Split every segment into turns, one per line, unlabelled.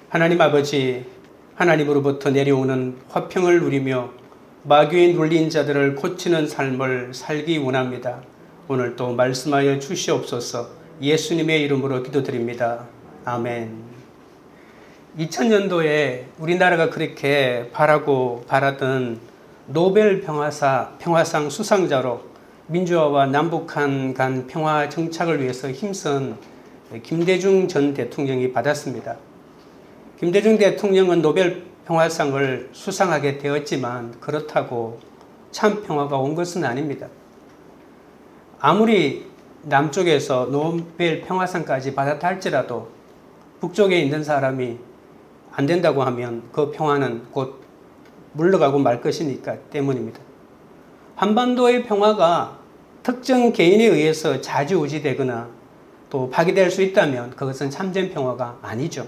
하나님 아버지, 하나님으로부터 내려오는 화평을 누리며 마귀에 눌린 자들을 고치는 삶을 살기 원합니다. 오늘 또 말씀하여 주시옵소서. 예수님의 이름으로 기도드립니다. 아멘. 2000년도에 우리나라가 그렇게 바라고 바라던 노벨 평화상 수상자로 민주화와 남북한 간 평화 정착을 위해서 힘쓴 김대중 전 대통령이 받았습니다. 김대중 대통령은 노벨 평화상을 수상하게 되었지만 그렇다고 참 평화가 온 것은 아닙니다. 아무리 남쪽에서 노벨 평화상까지 받았다 할지라도 북쪽에 있는 사람이 안 된다고 하면 그 평화는 곧 물러가고 말 것이니까 때문입니다. 한반도의 평화가 특정 개인에 의해서 좌지우지되거나 또 파기될 수 있다면 그것은 참된 평화가 아니죠.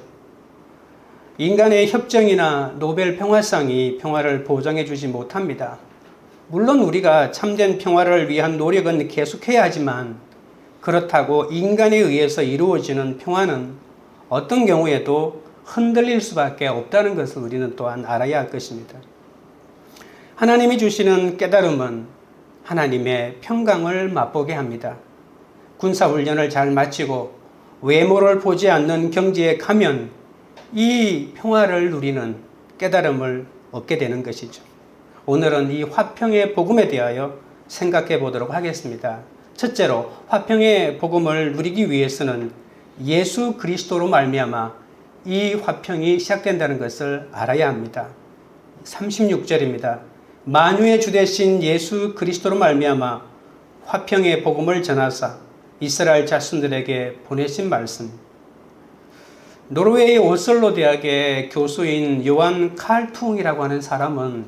인간의 협정이나 노벨 평화상이 평화를 보장해 주지 못합니다. 물론 우리가 참된 평화를 위한 노력은 계속해야 하지만 그렇다고 인간에 의해서 이루어지는 평화는 어떤 경우에도 흔들릴 수밖에 없다는 것을 우리는 또한 알아야 할 것입니다. 하나님이 주시는 깨달음은 하나님의 평강을 맛보게 합니다. 군사훈련을 잘 마치고 외모를 보지 않는 경지에 가면 이 평화를 누리는 깨달음을 얻게 되는 것이죠. 오늘은 이 화평의 복음에 대하여 생각해 보도록 하겠습니다. 첫째로 화평의 복음을 누리기 위해서는 예수 그리스도로 말미암아 이 화평이 시작된다는 것을 알아야 합니다. 36절입니다. 만유의 주 되신 예수 그리스도로 말미암아 화평의 복음을 전하사 이스라엘 자손들에게 보내신 말씀. 노르웨이 오슬로 대학의 교수인 요한 칼퉁이라고 하는 사람은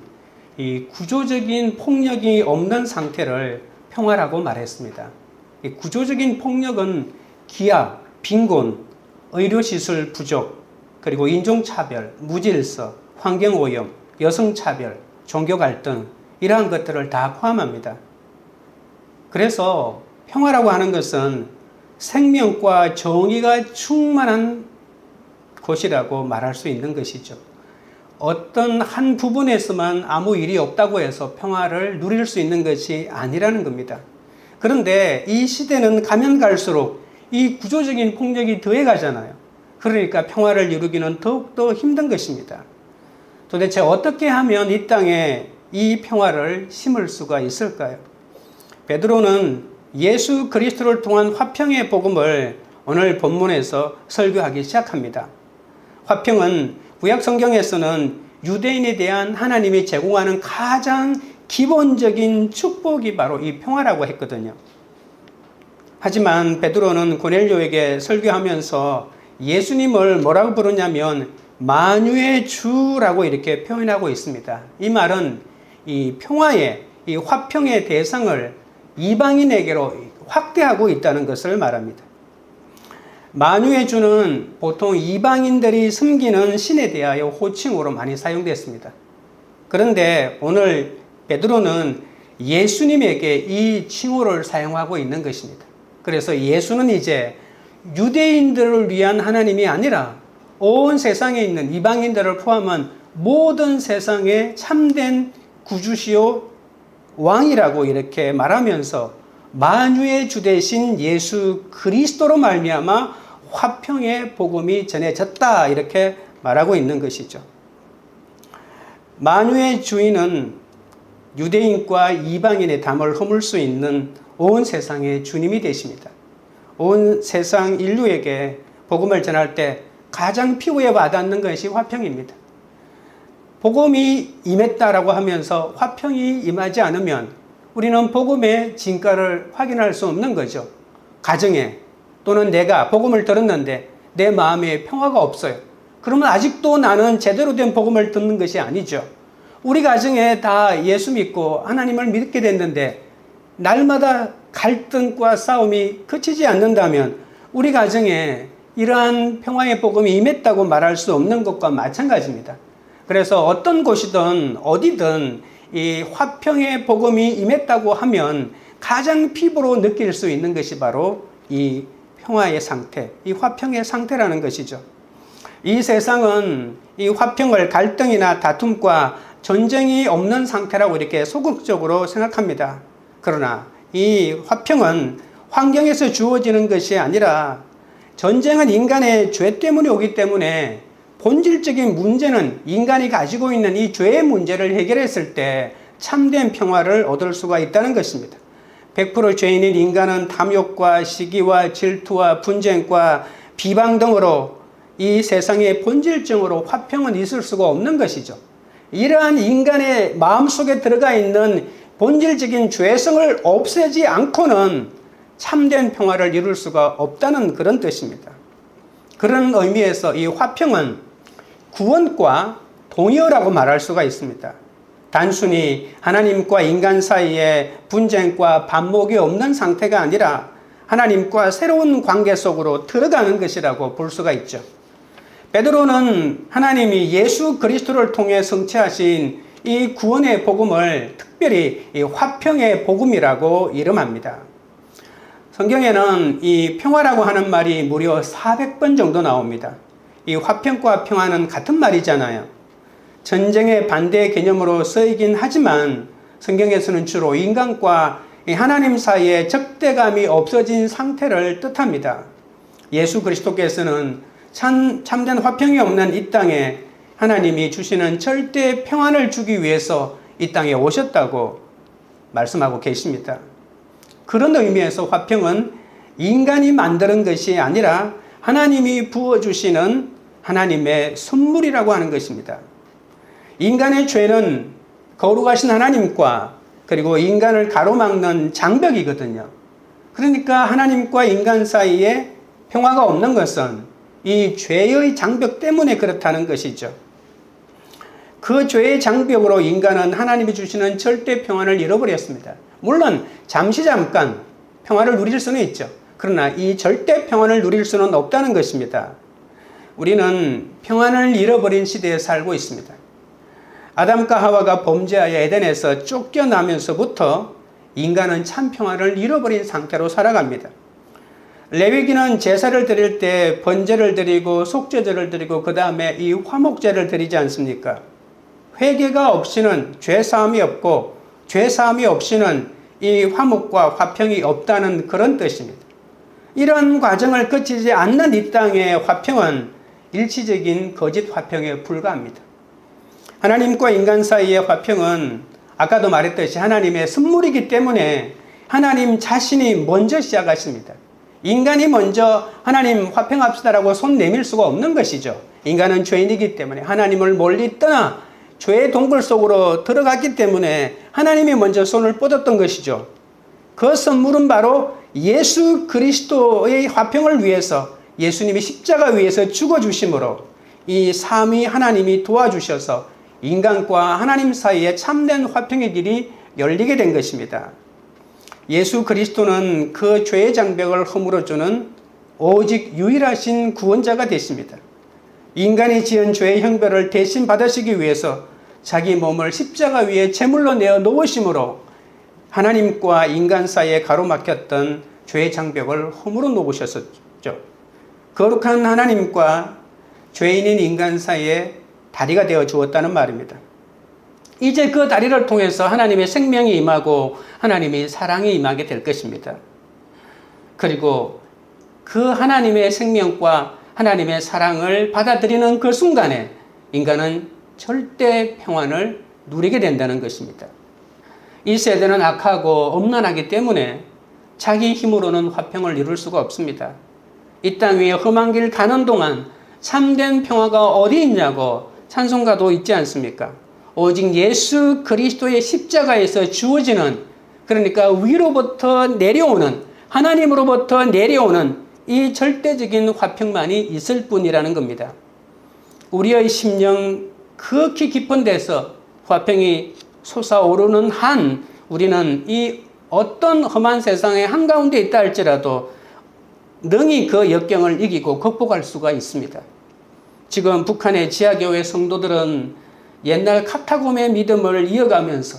이 구조적인 폭력이 없는 상태를 평화라고 말했습니다. 이 구조적인 폭력은 기아, 빈곤, 의료시설 부족, 그리고 인종차별, 무질서, 환경오염, 여성차별, 종교갈등 이러한 것들을 다 포함합니다. 그래서 평화라고 하는 것은 생명과 정의가 충만한 곳이라고 말할 수 있는 것이죠. 어떤 한 부분에서만 아무 일이 없다고 해서 평화를 누릴 수 있는 것이 아니라는 겁니다. 그런데 이 시대는 가면 갈수록 이 구조적인 폭력이 더해가잖아요. 그러니까 평화를 이루기는 더욱더 힘든 것입니다. 도대체 어떻게 하면 이 땅에 이 평화를 심을 수가 있을까요? 베드로는 예수 그리스도를 통한 화평의 복음을 오늘 본문에서 설교하기 시작합니다. 화평은 구약 성경에서는 유대인에 대한 하나님이 제공하는 가장 기본적인 축복이 바로 이 평화라고 했거든요. 하지만 베드로는 고넬료에게 설교하면서 예수님을 뭐라고 부르냐면 만유의 주라고 이렇게 표현하고 있습니다. 이 말은 이 평화의, 이 화평의 대상을 이방인에게로 확대하고 있다는 것을 말합니다. 만유의 주는 보통 이방인들이 섬기는 신에 대하여 호칭으로 많이 사용됐습니다. 그런데 오늘 베드로는 예수님에게 이 칭호를 사용하고 있는 것입니다. 그래서 예수는 이제 유대인들을 위한 하나님이 아니라 온 세상에 있는 이방인들을 포함한 모든 세상의 참된 구주시요 왕이라고 이렇게 말하면서 만유의 주 되신 예수 그리스도로 말미암아 화평의 복음이 전해졌다 이렇게 말하고 있는 것이죠. 만유의 주인은 유대인과 이방인의 담을 허물 수 있는 온 세상의 주님이 되십니다. 온 세상 인류에게 복음을 전할 때 가장 피부에 와닿는 것이 화평입니다. 복음이 임했다라고 하면서 화평이 임하지 않으면 우리는 복음의 진가를 확인할 수 없는 거죠. 가정에 또는 내가 복음을 들었는데 내 마음에 평화가 없어요. 그러면 아직도 나는 제대로 된 복음을 듣는 것이 아니죠. 우리 가정에 다 예수 믿고 하나님을 믿게 됐는데 날마다 갈등과 싸움이 그치지 않는다면 우리 가정에 이러한 평화의 복음이 임했다고 말할 수 없는 것과 마찬가지입니다. 그래서 어떤 곳이든 어디든 이 화평의 복음이 임했다고 하면 가장 피부로 느낄 수 있는 것이 바로 이 평화의 상태, 이 화평의 상태라는 것이죠. 이 세상은 이 화평을 갈등이나 다툼과 전쟁이 없는 상태라고 이렇게 소극적으로 생각합니다. 그러나 이 화평은 환경에서 주어지는 것이 아니라 전쟁은 인간의 죄 때문에 오기 때문에 본질적인 문제는 인간이 가지고 있는 이 죄의 문제를 해결했을 때 참된 평화를 얻을 수가 있다는 것입니다. 100% 죄인인 인간은 탐욕과 시기와 질투와 분쟁과 비방 등으로 이 세상의 본질적으로 화평은 있을 수가 없는 것이죠. 이러한 인간의 마음속에 들어가 있는 본질적인 죄성을 없애지 않고는 참된 평화를 이룰 수가 없다는 그런 뜻입니다. 그런 의미에서 이 화평은 구원과 동의어라고 말할 수가 있습니다. 단순히 하나님과 인간 사이에 분쟁과 반목이 없는 상태가 아니라 하나님과 새로운 관계 속으로 들어가는 것이라고 볼 수가 있죠. 베드로는 하나님이 예수 그리스도를 통해 성취하신 이 구원의 복음을 특별히 이 화평의 복음이라고 이름합니다. 성경에는 이 평화라고 하는 말이 무려 400번 정도 나옵니다. 이 화평과 평화는 같은 말이잖아요. 전쟁의 반대 개념으로 쓰이긴 하지만 성경에서는 주로 인간과 하나님 사이에 적대감이 없어진 상태를 뜻합니다. 예수 그리스도께서는 참된 화평이 없는 이 땅에 하나님이 주시는 절대 평안을 주기 위해서 이 땅에 오셨다고 말씀하고 계십니다. 그런 의미에서 화평은 인간이 만드는 것이 아니라 하나님이 부어주시는 하나님의 선물이라고 하는 것입니다. 인간의 죄는 거룩하신 하나님과 그리고 인간을 가로막는 장벽이거든요. 그러니까 하나님과 인간 사이에 평화가 없는 것은 이 죄의 장벽 때문에 그렇다는 것이죠. 그 죄의 장벽으로 인간은 하나님이 주시는 절대 평안을 잃어버렸습니다. 물론 잠깐 평화를 누릴 수는 있죠. 그러나 이 절대 평안을 누릴 수는 없다는 것입니다. 우리는 평안을 잃어버린 시대에 살고 있습니다. 아담과 하와가 범죄하여 에덴에서 쫓겨나면서부터 인간은 참 평안을 잃어버린 상태로 살아갑니다. 레위기는 제사를 드릴 때 번제를 드리고 속죄제를 드리고 그 다음에 이 화목제를 드리지 않습니까? 회개가 없이는 죄사함이 없고 죄사함이 없이는 이 화목과 화평이 없다는 그런 뜻입니다. 이런 과정을 거치지 않는 이 땅의 화평은 일시적인 거짓 화평에 불과합니다. 하나님과 인간 사이의 화평은 아까도 말했듯이 하나님의 선물이기 때문에 하나님 자신이 먼저 시작하십니다. 인간이 먼저 하나님 화평합시다라고 손 내밀 수가 없는 것이죠. 인간은 죄인이기 때문에 하나님을 멀리 떠나 죄의 동굴 속으로 들어갔기 때문에 하나님이 먼저 손을 뻗었던 것이죠. 그 선물은 바로 예수 그리스도의 화평을 위해서 예수님이 십자가 위에서 죽어주심으로 이 삼위 하나님이 도와주셔서 인간과 하나님 사이에 참된 화평의 길이 열리게 된 것입니다. 예수 그리스도는 그 죄의 장벽을 허물어주는 오직 유일하신 구원자가 되십니다. 인간이 지은 죄의 형벌을 대신 받으시기 위해서 자기 몸을 십자가 위에 제물로 내어 놓으심으로 하나님과 인간 사이에 가로막혔던 죄의 장벽을 허물어 놓으셨었죠. 거룩한 하나님과 죄인인 인간 사이에 다리가 되어 주었다는 말입니다. 이제 그 다리를 통해서 하나님의 생명이 임하고 하나님의 사랑이 임하게 될 것입니다. 그리고 그 하나님의 생명과 하나님의 사랑을 받아들이는 그 순간에 인간은 절대 평안을 누리게 된다는 것입니다. 이 세대는 악하고 엄란하기 때문에 자기 힘으로는 화평을 이룰 수가 없습니다. 이 땅 위에 험한 길 가는 동안 참된 평화가 어디 있냐고 찬송가도 있지 않습니까? 오직 예수 그리스도의 십자가에서 주어지는, 그러니까 위로부터 내려오는, 하나님으로부터 내려오는 이 절대적인 화평만이 있을 뿐이라는 겁니다. 우리의 심령 극히 깊은 데서 화평이 솟아오르는 한 우리는 이 어떤 험한 세상의 한가운데 있다 할지라도 능히 그 역경을 이기고 극복할 수가 있습니다. 지금 북한의 지하교회 성도들은 옛날 카타콤의 믿음을 이어가면서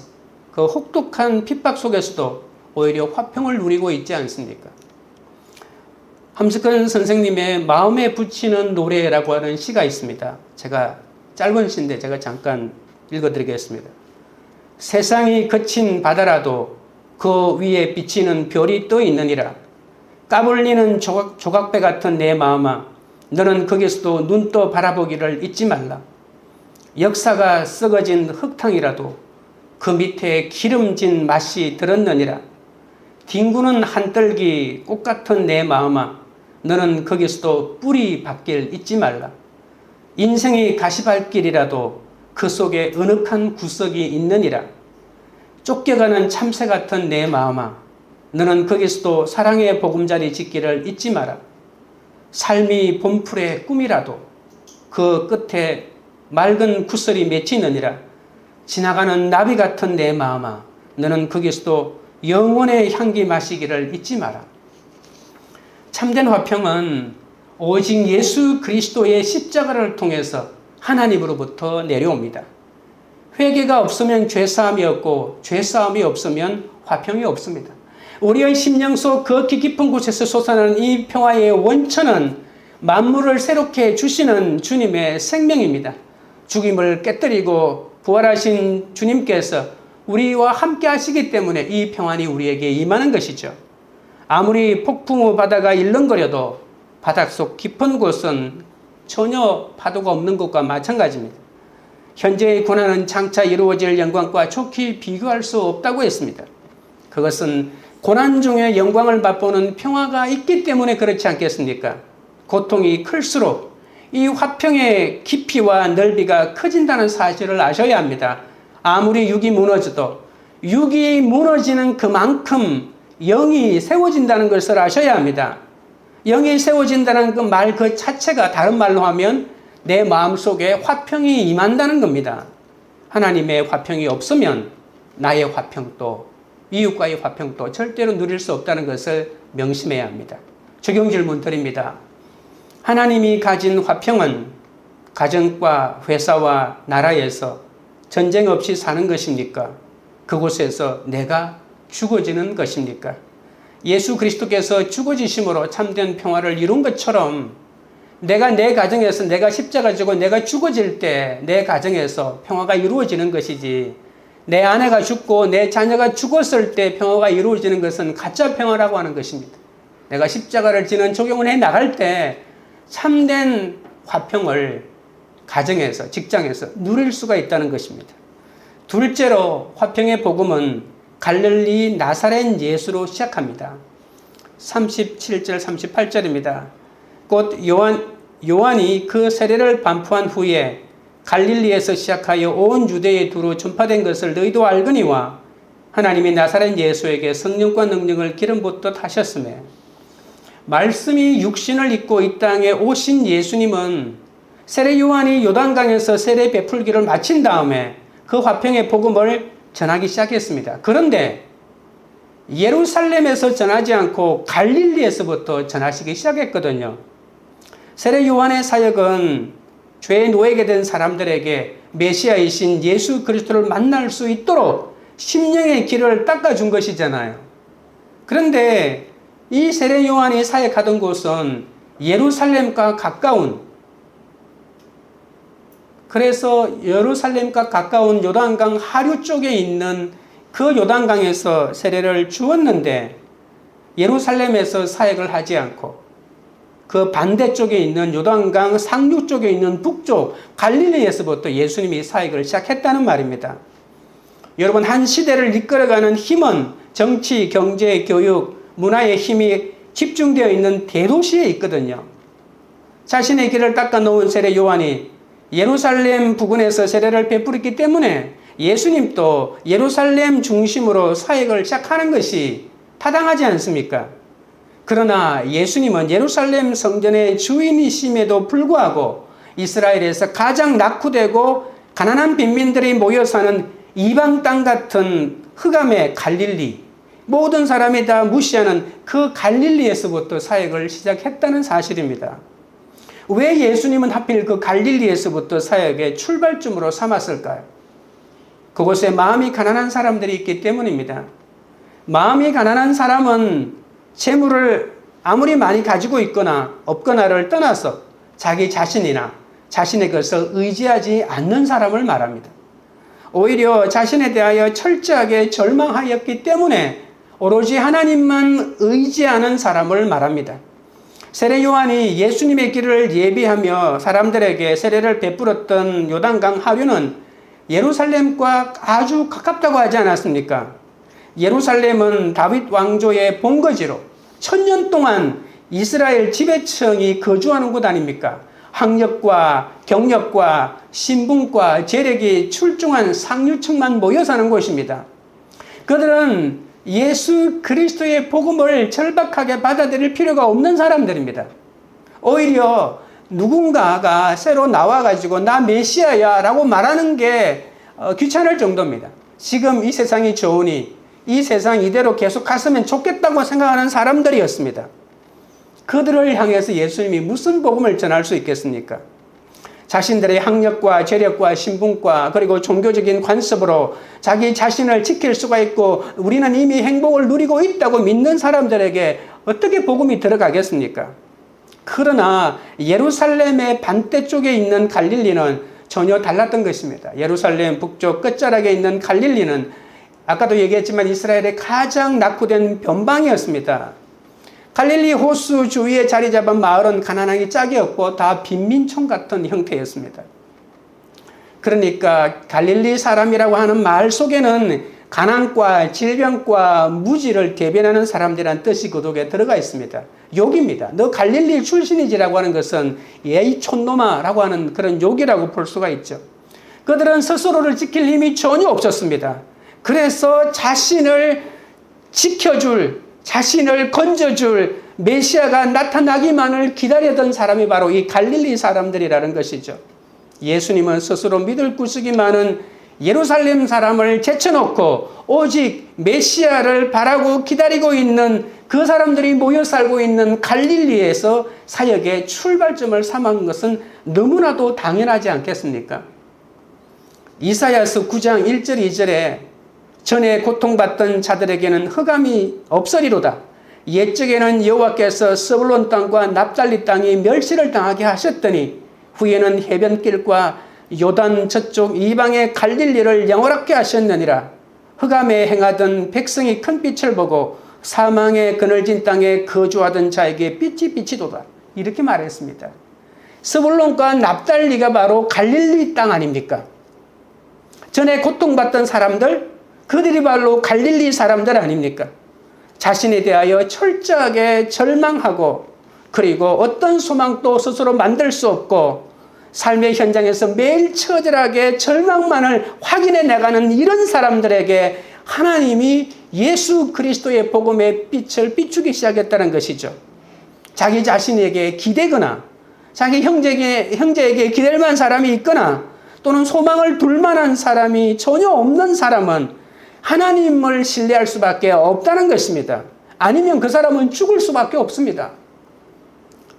그 혹독한 핍박 속에서도 오히려 화평을 누리고 있지 않습니까? 함석헌 선생님의 마음에 붙이는 노래라고 하는 시가 있습니다. 제가 짧은 시인데 제가 잠깐 읽어드리겠습니다. 세상이 거친 바다라도 그 위에 비치는 별이 떠 있느니라. 까불리는 조각배 같은 내 마음아, 너는 거기서도 눈 떠 바라보기를 잊지 말라. 역사가 썩어진 흙탕이라도 그 밑에 기름진 맛이 들었느니라. 뒹구는 한떨기 꽃 같은 내 마음아, 너는 거기서도 뿌리 받길 잊지 말라. 인생이 가시밭길이라도 그 속에 은흑한 구석이 있느니라. 쫓겨가는 참새 같은 내 마음아, 너는 거기서도 사랑의 보금자리 짓기를 잊지 마라. 삶이 봄풀의 꿈이라도 그 끝에 맑은 구슬이 맺히느니라. 지나가는 나비 같은 내 마음아, 너는 거기서도 영원의 향기 마시기를 잊지 마라. 참된 화평은 오직 예수 그리스도의 십자가를 통해서 하나님으로부터 내려옵니다. 회개가 없으면 죄사함이 없고 죄사함이 없으면 화평이 없습니다. 우리의 심령 속 그 깊은 곳에서 솟아나는 이 평화의 원천은 만물을 새롭게 주시는 주님의 생명입니다. 죽임을 깨뜨리고 부활하신 주님께서 우리와 함께 하시기 때문에 이 평안이 우리에게 임하는 것이죠. 아무리 폭풍우 바다가 일렁거려도 바닷속 깊은 곳은 전혀 파도가 없는 것과 마찬가지입니다. 현재의 고난은 장차 이루어질 영광과 좋게 비교할 수 없다고 했습니다. 그것은 고난 중에 영광을 맛보는 평화가 있기 때문에 그렇지 않겠습니까? 고통이 클수록 이 화평의 깊이와 넓이가 커진다는 사실을 아셔야 합니다. 아무리 육이 무너져도 육이 무너지는 그만큼 영이 세워진다는 것을 아셔야 합니다. 영이 세워진다는 그 말 그 자체가 다른 말로 하면 내 마음속에 화평이 임한다는 겁니다. 하나님의 화평이 없으면 나의 화평도 이웃과의 화평도 절대로 누릴 수 없다는 것을 명심해야 합니다. 적용 질문 드립니다. 하나님이 가진 화평은 가정과 회사와 나라에서 전쟁 없이 사는 것입니까? 그곳에서 내가 죽어지는 것입니까? 예수 그리스도께서 죽어지심으로 참된 평화를 이룬 것처럼 내가 내 가정에서 내가 십자가 지고 내가 죽어질 때 내 가정에서 평화가 이루어지는 것이지, 내 아내가 죽고 내 자녀가 죽었을 때 평화가 이루어지는 것은 가짜 평화라고 하는 것입니다. 내가 십자가를 지는 적용을 해 나갈 때 참된 화평을 가정에서 직장에서 누릴 수가 있다는 것입니다. 둘째로 화평의 복음은 갈릴리 나사렛 예수로 시작합니다. 37절 38절입니다. 곧 요한이 그 세례를 반포한 후에 갈릴리에서 시작하여 온 유대에 두루 전파된 것을 너희도 알거니와 하나님이 나사렛 예수에게 성령과 능력을 기름 붓듯 하셨으며, 말씀이 육신을 입고 이 땅에 오신 예수님은 세례 요한이 요단강에서 세례 베풀기를 마친 다음에 그 화평의 복음을 전하기 시작했습니다. 그런데 예루살렘에서 전하지 않고 갈릴리에서부터 전하시기 시작했거든요. 세례 요한의 사역은 죄의 노예게 된 사람들에게 메시아이신 예수 그리스도를 만날 수 있도록 심령의 길을 닦아준 것이잖아요. 그런데 이 세례 요한이 사역하던 곳은 예루살렘과 가까운, 그래서 예루살렘과 가까운 요단강 하류 쪽에 있는 그 요단강에서 세례를 주었는데, 예루살렘에서 사역을 하지 않고 그 반대쪽에 있는 요단강 상류 쪽에 있는 북쪽 갈릴리에서부터 예수님이 사역을 시작했다는 말입니다. 여러분, 한 시대를 이끌어가는 힘은 정치, 경제, 교육, 문화의 힘이 집중되어 있는 대도시에 있거든요. 자신의 길을 닦아놓은 세례 요한이 예루살렘 부근에서 세례를 베풀었기 때문에 예수님도 예루살렘 중심으로 사역을 시작하는 것이 타당하지 않습니까? 그러나 예수님은 예루살렘 성전의 주인이심에도 불구하고 이스라엘에서 가장 낙후되고 가난한 빈민들이 모여 사는 이방 땅 같은 흑암의 갈릴리, 모든 사람이 다 무시하는 그 갈릴리에서부터 사역을 시작했다는 사실입니다. 왜 예수님은 하필 그 갈릴리에서부터 사역의 출발점으로 삼았을까요? 그곳에 마음이 가난한 사람들이 있기 때문입니다. 마음이 가난한 사람은 재물을 아무리 많이 가지고 있거나 없거나를 떠나서 자기 자신이나 자신의 것을 의지하지 않는 사람을 말합니다. 오히려 자신에 대하여 철저하게 절망하였기 때문에 오로지 하나님만 의지하는 사람을 말합니다. 세례 요한이 예수님의 길을 예비하며 사람들에게 세례를 베풀었던 요단강 하류는 예루살렘과 아주 가깝다고 하지 않았습니까? 예루살렘은 다윗 왕조의 본거지로 1000년 동안 이스라엘 지배층이 거주하는 곳 아닙니까? 학력과 경력과 신분과 재력이 출중한 상류층만 모여 사는 곳입니다. 그들은 예수 그리스도의 복음을 절박하게 받아들일 필요가 없는 사람들입니다. 오히려 누군가가 새로 나와가지고 나 메시아야 라고 말하는 게 귀찮을 정도입니다. 지금 이 세상이 좋으니 이 세상 이대로 계속 갔으면 좋겠다고 생각하는 사람들이었습니다. 그들을 향해서 예수님이 무슨 복음을 전할 수 있겠습니까? 자신들의 학력과 재력과 신분과 그리고 종교적인 관습으로 자기 자신을 지킬 수가 있고 우리는 이미 행복을 누리고 있다고 믿는 사람들에게 어떻게 복음이 들어가겠습니까? 그러나 예루살렘의 반대쪽에 있는 갈릴리는 전혀 달랐던 것입니다. 예루살렘 북쪽 끝자락에 있는 갈릴리는 아까도 얘기했지만 이스라엘의 가장 낙후된 변방이었습니다. 갈릴리 호수 주위에 자리 잡은 마을은 가난하기 짝이 없고 다 빈민촌 같은 형태였습니다. 그러니까 갈릴리 사람이라고 하는 말 속에는 가난과 질병과 무지를 대변하는 사람들이라는 뜻이 그 속에 들어가 있습니다. 욕입니다. 너 갈릴리 출신이지라고 하는 것은 예이 촌놈아라고 하는 그런 욕이라고 볼 수가 있죠. 그들은 스스로를 지킬 힘이 전혀 없었습니다. 그래서 자신을 지켜줄, 자신을 건져줄 메시아가 나타나기만을 기다리던 사람이 바로 이 갈릴리 사람들이라는 것이죠. 예수님은 스스로 믿을 구석이 많은 예루살렘 사람을 제쳐놓고 오직 메시아를 바라고 기다리고 있는 그 사람들이 모여 살고 있는 갈릴리에서 사역의 출발점을 삼은 것은 너무나도 당연하지 않겠습니까? 이사야서 9장 1절 2절에 전에 고통받던 자들에게는 흑암이 없으리로다. 옛적에는 여호와께서 스불론 땅과 납달리 땅이 멸시를 당하게 하셨더니 후에는 해변길과 요단 저쪽 이방의 갈릴리를 영원하게 하셨느니라. 흑암에 행하던 백성이 큰 빛을 보고 사망의 그늘진 땅에 거주하던 자에게 빛이 비치도다. 이렇게 말했습니다. 스불론과 납달리가 바로 갈릴리 땅 아닙니까? 전에 고통받던 사람들, 그들이 바로 갈릴리 사람들 아닙니까? 자신에 대하여 철저하게 절망하고 그리고 어떤 소망도 스스로 만들 수 없고 삶의 현장에서 매일 처절하게 절망만을 확인해 나가는 이런 사람들에게 하나님이 예수 그리스도의 복음의 빛을 비추기 시작했다는 것이죠. 자기 자신에게 기대거나 자기 형제에게 기댈 만한 사람이 있거나 또는 소망을 둘 만한 사람이 전혀 없는 사람은 하나님을 신뢰할 수밖에 없다는 것입니다. 아니면 그 사람은 죽을 수밖에 없습니다.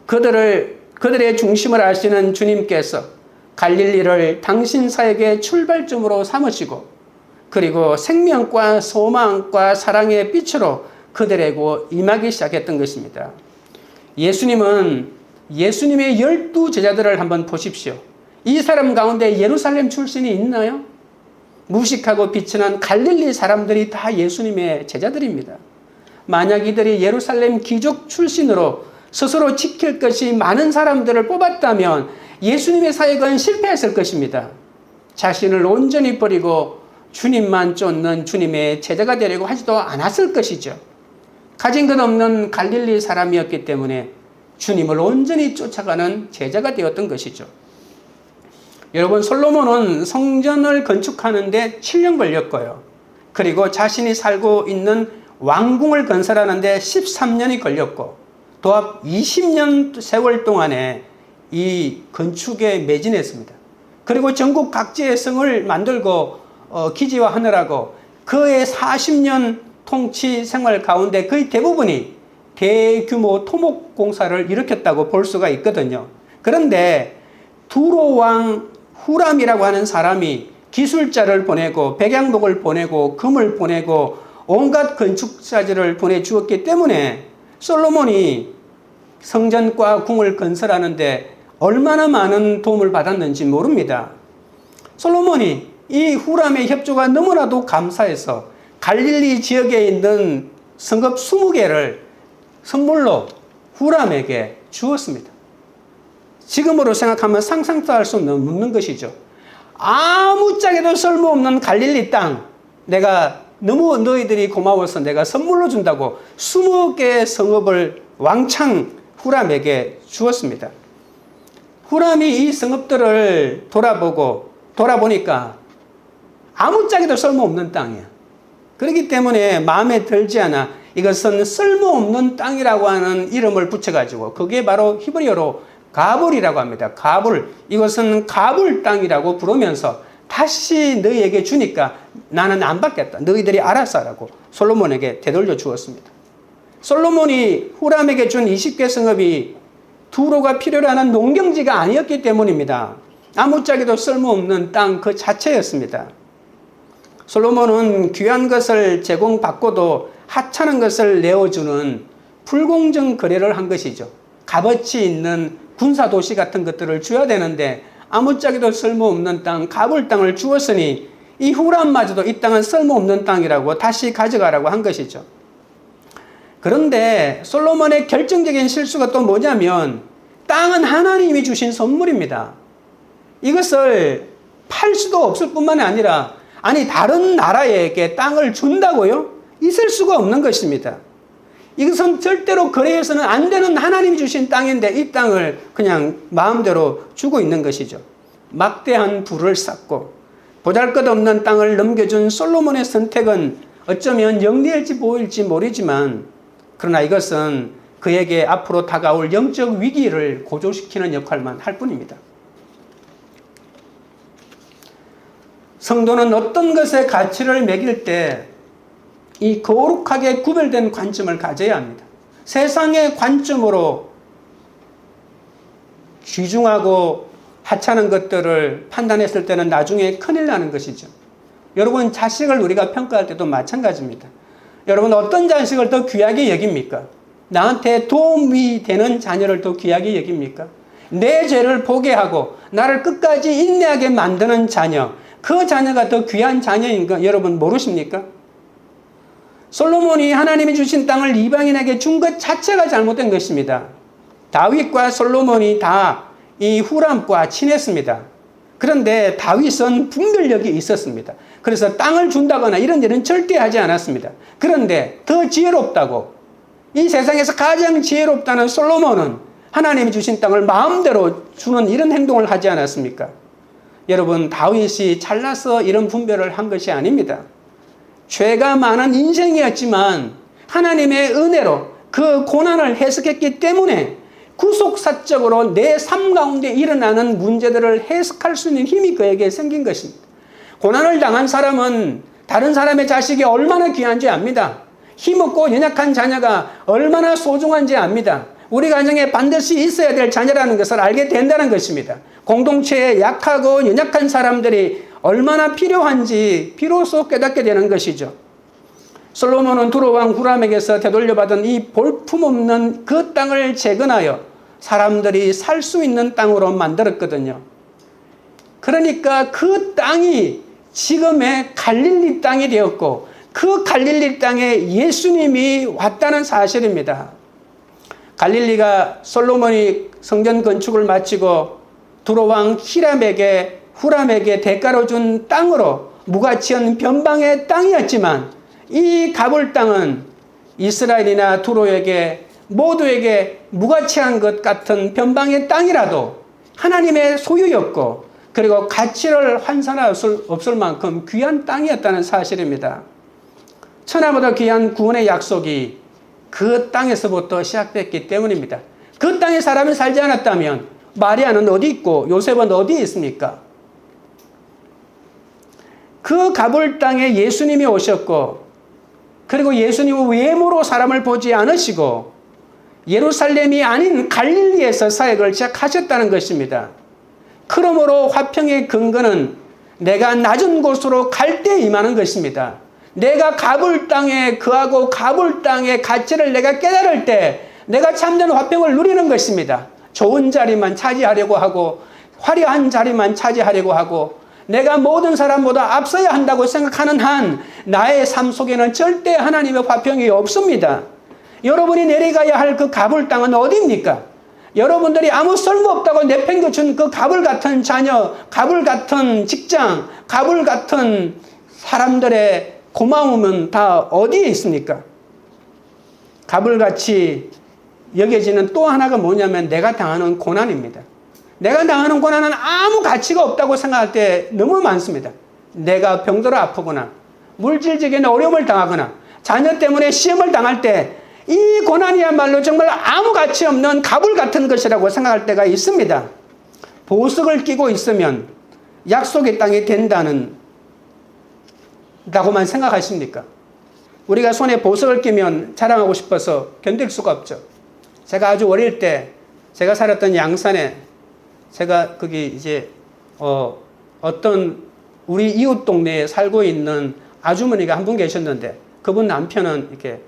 그들의 중심을 아시는 주님께서 갈릴리를 당신 사역의 출발점으로 삼으시고 그리고 생명과 소망과 사랑의 빛으로 그들에게 임하기 시작했던 것입니다. 예수님은 예수님의 12 제자들을 한번 보십시오. 이 사람 가운데 예루살렘 출신이 있나요? 무식하고 비천한 갈릴리 사람들이 다 예수님의 제자들입니다. 만약 이들이 예루살렘 귀족 출신으로 스스로 지킬 것이 많은 사람들을 뽑았다면 예수님의 사역은 실패했을 것입니다. 자신을 온전히 버리고 주님만 쫓는 주님의 제자가 되려고 하지도 않았을 것이죠. 가진 것 없는 갈릴리 사람이었기 때문에 주님을 온전히 쫓아가는 제자가 되었던 것이죠. 여러분, 솔로몬은 성전을 건축하는데 7년 걸렸고요. 그리고 자신이 살고 있는 왕궁을 건설하는데 13년이 걸렸고 도합 20년 세월 동안에 이 건축에 매진했습니다. 그리고 전국 각지의 성을 만들고 기지화하느라고 그의 40년 통치 생활 가운데 거의 대부분이 대규모 토목 공사를 일으켰다고 볼 수가 있거든요. 그런데 두로 왕 후람이라고 하는 사람이 기술자를 보내고 백양목을 보내고 금을 보내고 온갖 건축자재를 보내주었기 때문에 솔로몬이 성전과 궁을 건설하는데 얼마나 많은 도움을 받았는지 모릅니다. 솔로몬이 이 후람의 협조가 너무나도 감사해서 갈릴리 지역에 있는 성읍 20개를 선물로 후람에게 주었습니다. 지금으로 생각하면 상상도 할 수 없는 것이죠. 아무짝에도 쓸모없는 갈릴리 땅, 내가 너무 너희들이 고마워서 내가 선물로 준다고 20개의 성읍을 왕창 후람에게 주었습니다. 후람이 이 성읍들을 돌아보니까 아무짝에도 쓸모없는 땅이야. 그렇기 때문에 마음에 들지 않아 이것은 쓸모없는 땅이라고 하는 이름을 붙여가지고 그게 바로 히브리어로 가불이라고 합니다. 가불. 이것은 가불 땅이라고 부르면서 다시 너희에게 주니까 나는 안 받겠다. 너희들이 알아서 하라고 솔로몬에게 되돌려 주었습니다. 솔로몬이 후람에게 준 20개 성읍이 두로가 필요로 하는 농경지가 아니었기 때문입니다. 아무짝에도 쓸모없는 땅 그 자체였습니다. 솔로몬은 귀한 것을 제공받고도 하찮은 것을 내어주는 불공정 거래를 한 것이죠. 값어치 있는 군사도시 같은 것들을 줘야 되는데 아무짝에도 쓸모없는 땅, 가불 땅을 주었으니 이 후람마저도 이 땅은 쓸모없는 땅이라고 다시 가져가라고 한 것이죠. 그런데 솔로몬의 결정적인 실수가 또 뭐냐면 땅은 하나님이 주신 선물입니다. 이것을 팔 수도 없을 뿐만 아니라 다른 나라에게 땅을 준다고요? 있을 수가 없는 것입니다. 이것은 절대로 거래해서는 안 되는 하나님이 주신 땅인데 이 땅을 그냥 마음대로 주고 있는 것이죠. 막대한 부를 쌓고 보잘것없는 땅을 넘겨준 솔로몬의 선택은 어쩌면 영리할지 보일지 모르지만 그러나 이것은 그에게 앞으로 다가올 영적 위기를 고조시키는 역할만 할 뿐입니다. 성도는 어떤 것에 가치를 매길 때 이 거룩하게 구별된 관점을 가져야 합니다. 세상의 관점으로 귀중하고 하찮은 것들을 판단했을 때는 나중에 큰일 나는 것이죠. 여러분, 자식을 우리가 평가할 때도 마찬가지입니다. 여러분, 어떤 자식을 더 귀하게 여깁니까? 나한테 도움이 되는 자녀를 더 귀하게 여깁니까? 내 죄를 보게 하고 나를 끝까지 인내하게 만드는 자녀, 그 자녀가 더 귀한 자녀인 거 여러분 모르십니까? 솔로몬이 하나님이 주신 땅을 이방인에게 준 것 자체가 잘못된 것입니다. 다윗과 솔로몬이 다 이 후람과 친했습니다. 그런데 다윗은 분별력이 있었습니다. 그래서 땅을 준다거나 이런 일은 절대 하지 않았습니다. 그런데 더 지혜롭다고, 이 세상에서 가장 지혜롭다는 솔로몬은 하나님이 주신 땅을 마음대로 주는 이런 행동을 하지 않았습니까? 여러분, 다윗이 잘나서 이런 분별을 한 것이 아닙니다. 죄가 많은 인생이었지만 하나님의 은혜로 그 고난을 해석했기 때문에 구속사적으로 내 삶 가운데 일어나는 문제들을 해석할 수 있는 힘이 그에게 생긴 것입니다. 고난을 당한 사람은 다른 사람의 자식이 얼마나 귀한지 압니다. 힘없고 연약한 자녀가 얼마나 소중한지 압니다. 우리 가정에 반드시 있어야 될 자녀라는 것을 알게 된다는 것입니다. 공동체에 약하고 연약한 사람들이 얼마나 필요한지 비로소 깨닫게 되는 것이죠. 솔로몬은 두로왕 후람에게서 되돌려받은 이 볼품없는 그 땅을 재건하여 사람들이 살 수 있는 땅으로 만들었거든요. 그러니까 그 땅이 지금의 갈릴리 땅이 되었고 그 갈릴리 땅에 예수님이 왔다는 사실입니다. 갈릴리가 솔로몬이 성전 건축을 마치고 두로왕 후람에게 대가로 준 땅으로 무가치한 변방의 땅이었지만 이 가볼 땅은 이스라엘이나 두로에게 모두에게 무가치한 것 같은 변방의 땅이라도 하나님의 소유였고 그리고 가치를 환산할 수 없을 만큼 귀한 땅이었다는 사실입니다. 천하보다 귀한 구원의 약속이 그 땅에서부터 시작됐기 때문입니다. 그 땅에 사람이 살지 않았다면 마리아는 어디 있고 요셉은 어디에 있습니까? 그 가볼 땅에 예수님이 오셨고 그리고 예수님은 외모로 사람을 보지 않으시고 예루살렘이 아닌 갈릴리에서 사역을 시작하셨다는 것입니다. 그러므로 화평의 근거는 내가 낮은 곳으로 갈 때 임하는 것입니다. 내가 가볼 땅에 거하고 가볼 땅의 가치를 내가 깨달을 때 내가 참된 화평을 누리는 것입니다. 좋은 자리만 차지하려고 하고 화려한 자리만 차지하려고 하고 내가 모든 사람보다 앞서야 한다고 생각하는 한 나의 삶 속에는 절대 하나님의 화평이 없습니다. 여러분이 내려가야 할 그 가불 땅은 어디입니까? 여러분들이 아무 쓸모없다고 내팽겨준 그 가불 같은 자녀, 가불 같은 직장, 가불 같은 사람들의 고마움은 다 어디에 있습니까? 가불같이 여겨지는 또 하나가 뭐냐면 내가 당하는 고난입니다. 내가 당하는 고난은 아무 가치가 없다고 생각할 때 너무 많습니다. 내가 병들어 아프거나 물질적인 어려움을 당하거나 자녀 때문에 시험을 당할 때 이 고난이야말로 정말 아무 가치 없는 가불 같은 것이라고 생각할 때가 있습니다. 보석을 끼고 있으면 약속의 땅이 된다는 라고만 생각하십니까? 우리가 손에 보석을 끼면 자랑하고 싶어서 견딜 수가 없죠. 제가 아주 어릴 때 제가 살았던 양산에 제가 거기 이제 어떤 우리 이웃 동네에 살고 있는 아주머니가 한 분 계셨는데 그분 남편은 이렇게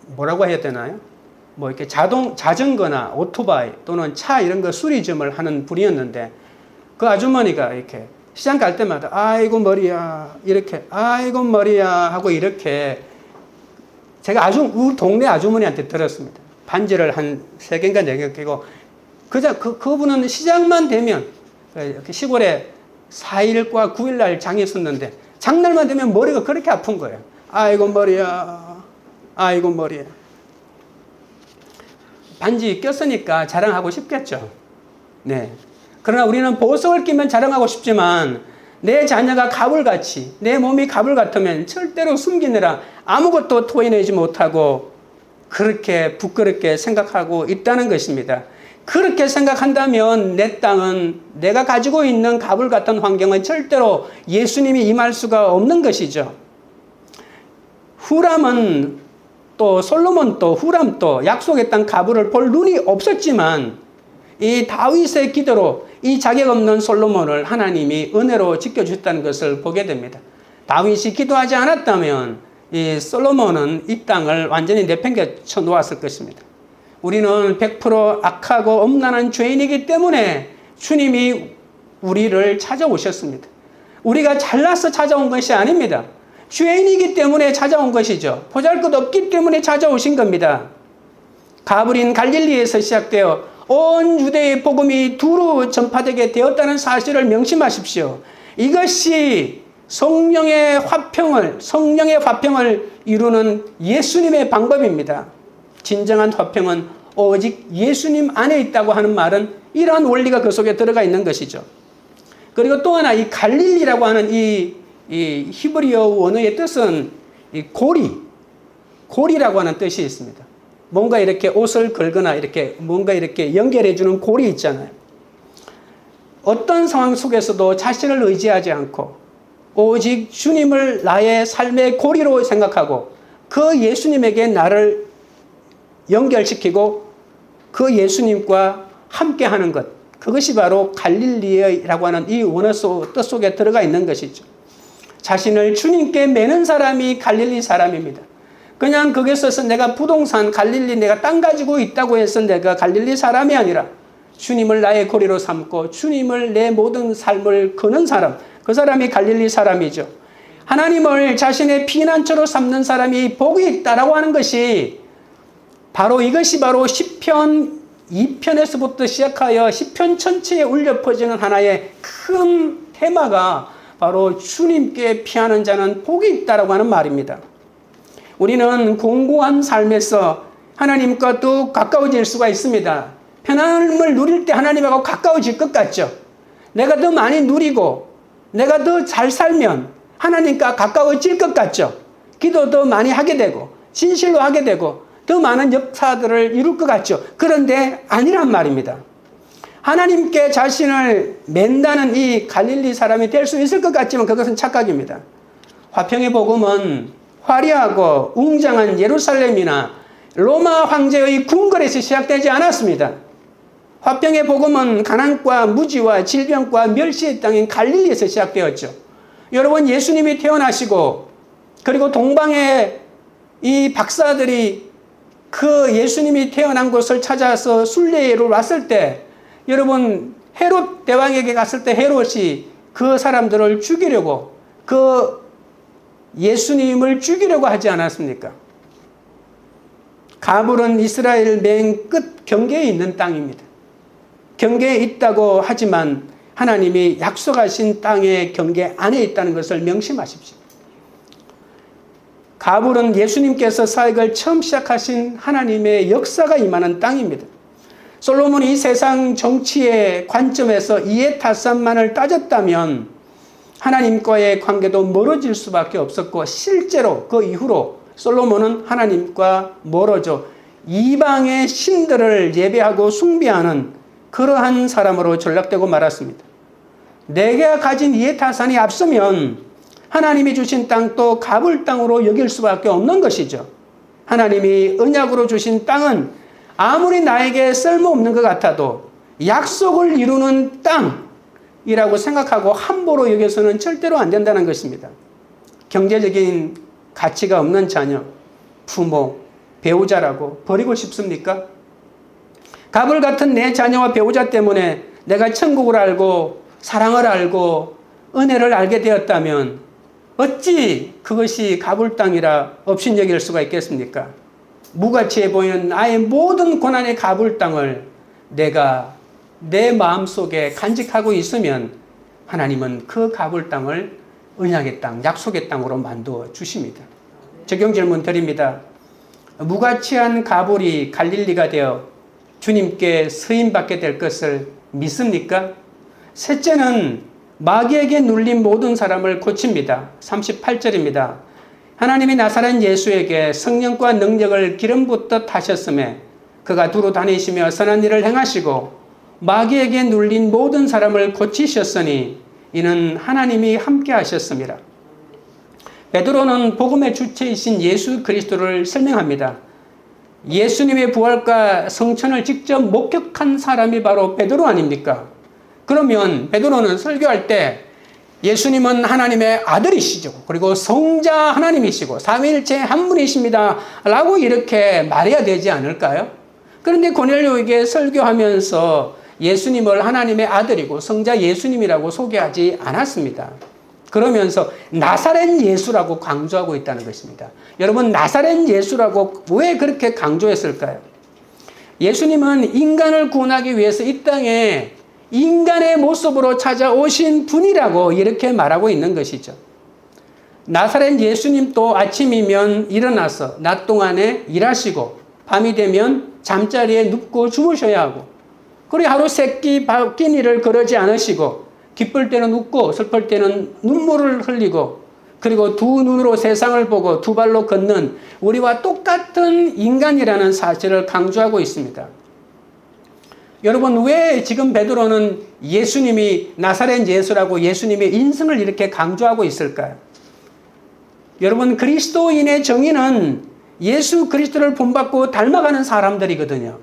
뭐라고 해야 되나요? 뭐 이렇게 자전거나 오토바이 또는 차 이런 거 수리점을 하는 분이었는데 그 아주머니가 이렇게 시장 갈 때마다 아이고 머리야 이렇게 아이고 머리야 하고 이렇게 제가 우리 동네 아주머니한테 들었습니다. 반지를 한 3개인가 4개 끼고 그분은 시장만 되면 시골에 4일과 9일날 장이 있었는데 장날만 되면 머리가 그렇게 아픈 거예요. 아이고 머리야 아이고 머리야. 반지 꼈으니까 자랑하고 싶겠죠. 네. 그러나 우리는 보석을 끼면 자랑하고 싶지만 내 자녀가 가불같이 내 몸이 가불 같으면 절대로 숨기느라 아무것도 토해내지 못하고 그렇게 부끄럽게 생각하고 있다는 것입니다. 그렇게 생각한다면 내 땅은 내가 가지고 있는 가불 같은 환경은 절대로 예수님이 임할 수가 없는 것이죠. 후람은 또 솔로몬도 후람도 약속의 땅 가불을 볼 눈이 없었지만 이 다윗의 기도로 이 자격 없는 솔로몬을 하나님이 은혜로 지켜주셨다는 것을 보게 됩니다. 다윗이 기도하지 않았다면 이 솔로몬은 이 땅을 완전히 내팽개쳐 놓았을 것입니다. 우리는 100% 악하고 엄란한 죄인이기 때문에 주님이 우리를 찾아오셨습니다. 우리가 잘나서 찾아온 것이 아닙니다. 죄인이기 때문에 찾아온 것이죠. 보잘것없기 때문에 찾아오신 겁니다. 가불인 갈릴리에서 시작되어 온 유대의 복음이 두루 전파되게 되었다는 사실을 명심하십시오. 이것이 성령의 화평을 이루는 예수님의 방법입니다. 진정한 화평은 오직 예수님 안에 있다고 하는 말은 이러한 원리가 그 속에 들어가 있는 것이죠. 그리고 또 하나 이 갈릴리라고 하는 이 히브리어 원어의 뜻은 이 고리라고 하는 뜻이 있습니다. 뭔가 이렇게 옷을 걸거나 이렇게 뭔가 이렇게 연결해주는 고리 있잖아요. 어떤 상황 속에서도 자신을 의지하지 않고 오직 주님을 나의 삶의 고리로 생각하고 그 예수님에게 나를 연결시키고 그 예수님과 함께하는 것, 그것이 바로 갈릴리라고 하는 이 원어 뜻 속에 들어가 있는 것이죠. 자신을 주님께 매는 사람이 갈릴리 사람입니다. 그냥 거기서 내가 부동산 갈릴리 내가 땅 가지고 있다고 해서 내가 갈릴리 사람이 아니라 주님을 나의 고리로 삼고 주님을 내 모든 삶을 거는 사람, 그 사람이 갈릴리 사람이죠. 하나님을 자신의 피난처로 삼는 사람이 복이 있다라고 하는 것이 이것이 바로 시편 2편에서부터 시작하여 시편 전체에 울려 퍼지는 하나의 큰 테마가 바로 주님께 피하는 자는 복이 있다라고 하는 말입니다. 우리는 공고한 삶에서 하나님과 또 가까워질 수가 있습니다. 편안함을 누릴 때 하나님하고 가까워질 것 같죠. 내가 더 많이 누리고 내가 더 잘 살면 하나님과 가까워질 것 같죠. 기도 더 많이 하게 되고 진실로 하게 되고 더 많은 역사들을 이룰 것 같죠. 그런데 아니란 말입니다. 하나님께 자신을 맨다는 이 갈릴리 사람이 될 수 있을 것 같지만 그것은 착각입니다. 화평의 복음은 화려하고 웅장한 예루살렘이나 로마 황제의 궁궐에서 시작되지 않았습니다. 화평의 복음은 가난과 무지와 질병과 멸시의 땅인 갈릴리에서 시작되었죠. 여러분, 예수님이 태어나시고 그리고 동방의 이 박사들이 그 예수님이 태어난 곳을 찾아서 순례로 왔을 때 여러분 헤롯 대왕에게 갔을 때 헤롯이 그 사람들을 죽이려고 그 예수님을 죽이려고 하지 않았습니까? 가불은 이스라엘 맨 끝 경계에 있는 땅입니다. 경계에 있다고 하지만 하나님이 약속하신 땅의 경계 안에 있다는 것을 명심하십시오. 가불은 예수님께서 사역을 처음 시작하신 하나님의 역사가 임하는 땅입니다. 솔로몬이 세상 정치의 관점에서 이에타산만을 따졌다면 하나님과의 관계도 멀어질 수밖에 없었고 실제로 그 이후로 솔로몬은 하나님과 멀어져 이방의 신들을 예배하고 숭배하는 그러한 사람으로 전락되고 말았습니다. 내가 가진 이에타산이 앞서면 하나님이 주신 땅도 가불 땅으로 여길 수밖에 없는 것이죠. 하나님이 언약으로 주신 땅은 아무리 나에게 쓸모없는 것 같아도 약속을 이루는 땅이라고 생각하고 함부로 여겨서는 절대로 안 된다는 것입니다. 경제적인 가치가 없는 자녀, 부모, 배우자라고 버리고 싶습니까? 가불 같은 내 자녀와 배우자 때문에 내가 천국을 알고 사랑을 알고 은혜를 알게 되었다면 어찌 그것이 가불 땅이라 업신여길 수가 있겠습니까? 무가치해 보이는 나의 모든 고난의 가불 땅을 내가 내 마음속에 간직하고 있으면 하나님은 그 가불 땅을 언약의 땅, 약속의 땅으로 만들어 주십니다. 적용 질문 드립니다. 무가치한 가불이 갈릴리가 되어 주님께 서임받게 될 것을 믿습니까? 셋째는 마귀에게 눌린 모든 사람을 고칩니다. 38절입니다. 하나님이 나사렛 예수에게 성령과 능력을 기름 붓듯 하셨음에 그가 두루 다니시며 선한 일을 행하시고 마귀에게 눌린 모든 사람을 고치셨으니 이는 하나님이 함께 하셨습니다. 베드로는 복음의 주체이신 예수 그리스도를 설명합니다. 예수님의 부활과 성천을 직접 목격한 사람이 바로 베드로 아닙니까? 그러면 베드로는 설교할 때 예수님은 하나님의 아들이시죠. 그리고 성자 하나님이시고 삼위일체 한 분이십니다. 라고 이렇게 말해야 되지 않을까요? 그런데 고넬료에게 설교하면서 예수님을 하나님의 아들이고 성자 예수님이라고 소개하지 않았습니다. 그러면서 나사렛 예수라고 강조하고 있다는 것입니다. 여러분, 나사렛 예수라고 왜 그렇게 강조했을까요? 예수님은 인간을 구원하기 위해서 이 땅에 인간의 모습으로 찾아오신 분이라고 이렇게 말하고 있는 것이죠. 나사렛 예수님도 아침이면 일어나서 낮 동안에 일하시고 밤이 되면 잠자리에 눕고 주무셔야 하고 그리고 하루 세끼 바뀐 일을 거르지 않으시고 기쁠 때는 웃고 슬플 때는 눈물을 흘리고 그리고 두 눈으로 세상을 보고 두 발로 걷는 우리와 똑같은 인간이라는 사실을 강조하고 있습니다. 여러분, 왜 지금 베드로는 예수님이 나사렛 예수라고 예수님의 인성을 이렇게 강조하고 있을까요? 여러분, 그리스도인의 정의는 예수 그리스도를 본받고 닮아가는 사람들이거든요.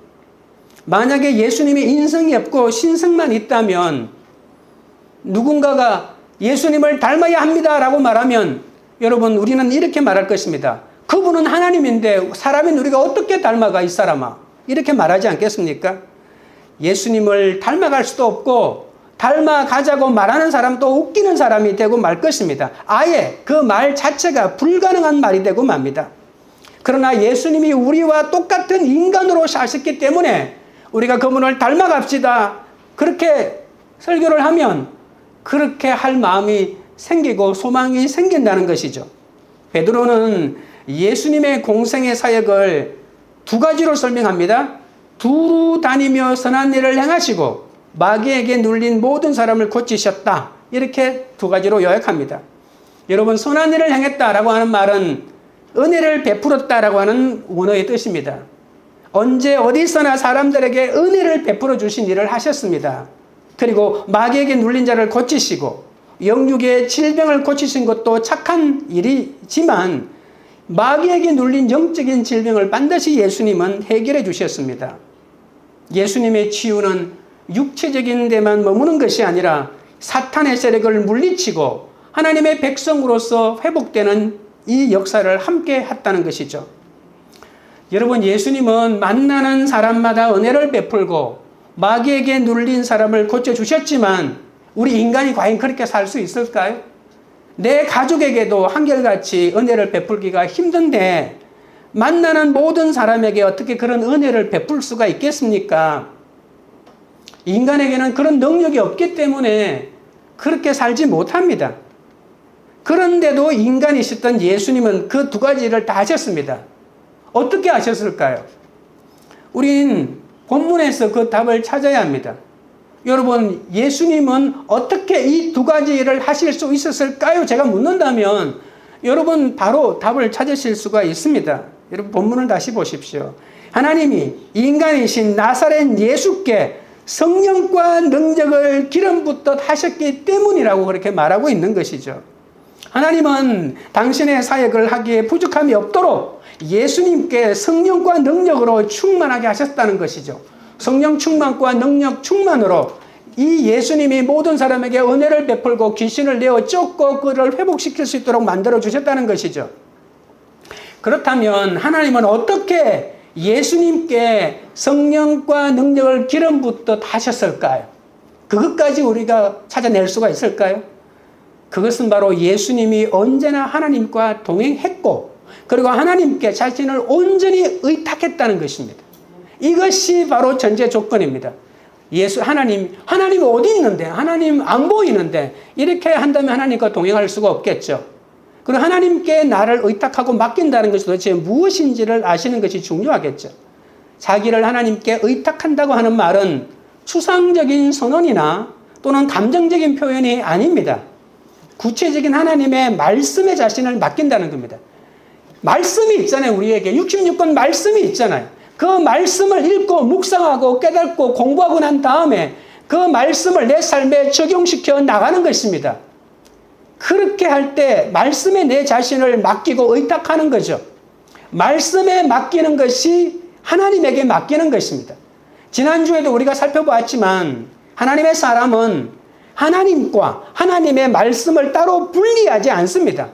만약에 예수님의 인성이 없고 신성만 있다면 누군가가 예수님을 닮아야 합니다라고 말하면 여러분, 우리는 이렇게 말할 것입니다. 그분은 하나님인데 사람인 우리가 어떻게 닮아가 이 사람아? 이렇게 말하지 않겠습니까? 예수님을 닮아갈 수도 없고 닮아가자고 말하는 사람도 웃기는 사람이 되고 말 것입니다. 아예 그 말 자체가 불가능한 말이 되고 맙니다. 그러나 예수님이 우리와 똑같은 인간으로 사셨기 때문에 우리가 그분을 닮아갑시다. 그렇게 설교를 하면 그렇게 할 마음이 생기고 소망이 생긴다는 것이죠. 베드로는 예수님의 공생의 사역을 두 가지로 설명합니다. 두루 다니며 선한 일을 행하시고 마귀에게 눌린 모든 사람을 고치셨다. 이렇게 두 가지로 요약합니다. 여러분, 선한 일을 행했다라고 하는 말은 은혜를 베풀었다라고 하는 원어의 뜻입니다. 언제 어디서나 사람들에게 은혜를 베풀어 주신 일을 하셨습니다. 그리고 마귀에게 눌린 자를 고치시고 영육의 질병을 고치신 것도 착한 일이지만 마귀에게 눌린 영적인 질병을 반드시 예수님은 해결해 주셨습니다. 예수님의 치유는 육체적인 데만 머무는 것이 아니라 사탄의 세력을 물리치고 하나님의 백성으로서 회복되는 이 역사를 함께 했다는 것이죠. 여러분, 예수님은 만나는 사람마다 은혜를 베풀고 마귀에게 눌린 사람을 고쳐주셨지만 우리 인간이 과연 그렇게 살 수 있을까요? 내 가족에게도 한결같이 은혜를 베풀기가 힘든데 만나는 모든 사람에게 어떻게 그런 은혜를 베풀 수가 있겠습니까? 인간에게는 그런 능력이 없기 때문에 그렇게 살지 못합니다. 그런데도 인간이셨던 예수님은 그 두 가지를 다 하셨습니다. 어떻게 하셨을까요? 우린 본문에서 그 답을 찾아야 합니다. 여러분, 예수님은 어떻게 이 두 가지를 하실 수 있었을까요? 제가 묻는다면 여러분 바로 답을 찾으실 수가 있습니다. 여러분 본문을 다시 보십시오. 하나님이 인간이신 나사렛 예수께 성령과 능력을 기름 붓듯 하셨기 때문이라고 그렇게 말하고 있는 것이죠. 하나님은 당신의 사역을 하기에 부족함이 없도록 예수님께 성령과 능력으로 충만하게 하셨다는 것이죠. 성령 충만과 능력 충만으로 이 예수님이 모든 사람에게 은혜를 베풀고 귀신을 내어 쫓고 그를 회복시킬 수 있도록 만들어 주셨다는 것이죠. 그렇다면 하나님은 어떻게 예수님께 성령과 능력을 기름 붓듯 하셨을까요? 그것까지 우리가 찾아낼 수가 있을까요? 그것은 바로 예수님이 언제나 하나님과 동행했고 그리고 하나님께 자신을 온전히 의탁했다는 것입니다. 이것이 바로 전제 조건입니다. 하나님 어디 있는데? 하나님 안 보이는데? 이렇게 한다면 하나님과 동행할 수가 없겠죠. 그리고 하나님께 나를 의탁하고 맡긴다는 것이 도대체 무엇인지를 아시는 것이 중요하겠죠. 자기를 하나님께 의탁한다고 하는 말은 추상적인 선언이나 또는 감정적인 표현이 아닙니다. 구체적인 하나님의 말씀에 자신을 맡긴다는 겁니다. 말씀이 있잖아요. 우리에게 66권 말씀이 있잖아요. 그 말씀을 읽고 묵상하고 깨닫고 공부하고 난 다음에 그 말씀을 내 삶에 적용시켜 나가는 것입니다. 그렇게 할 때 말씀에 내 자신을 맡기고 의탁하는 거죠. 말씀에 맡기는 것이 하나님에게 맡기는 것입니다. 지난주에도 우리가 살펴보았지만 하나님의 사람은 하나님과 하나님의 말씀을 따로 분리하지 않습니다.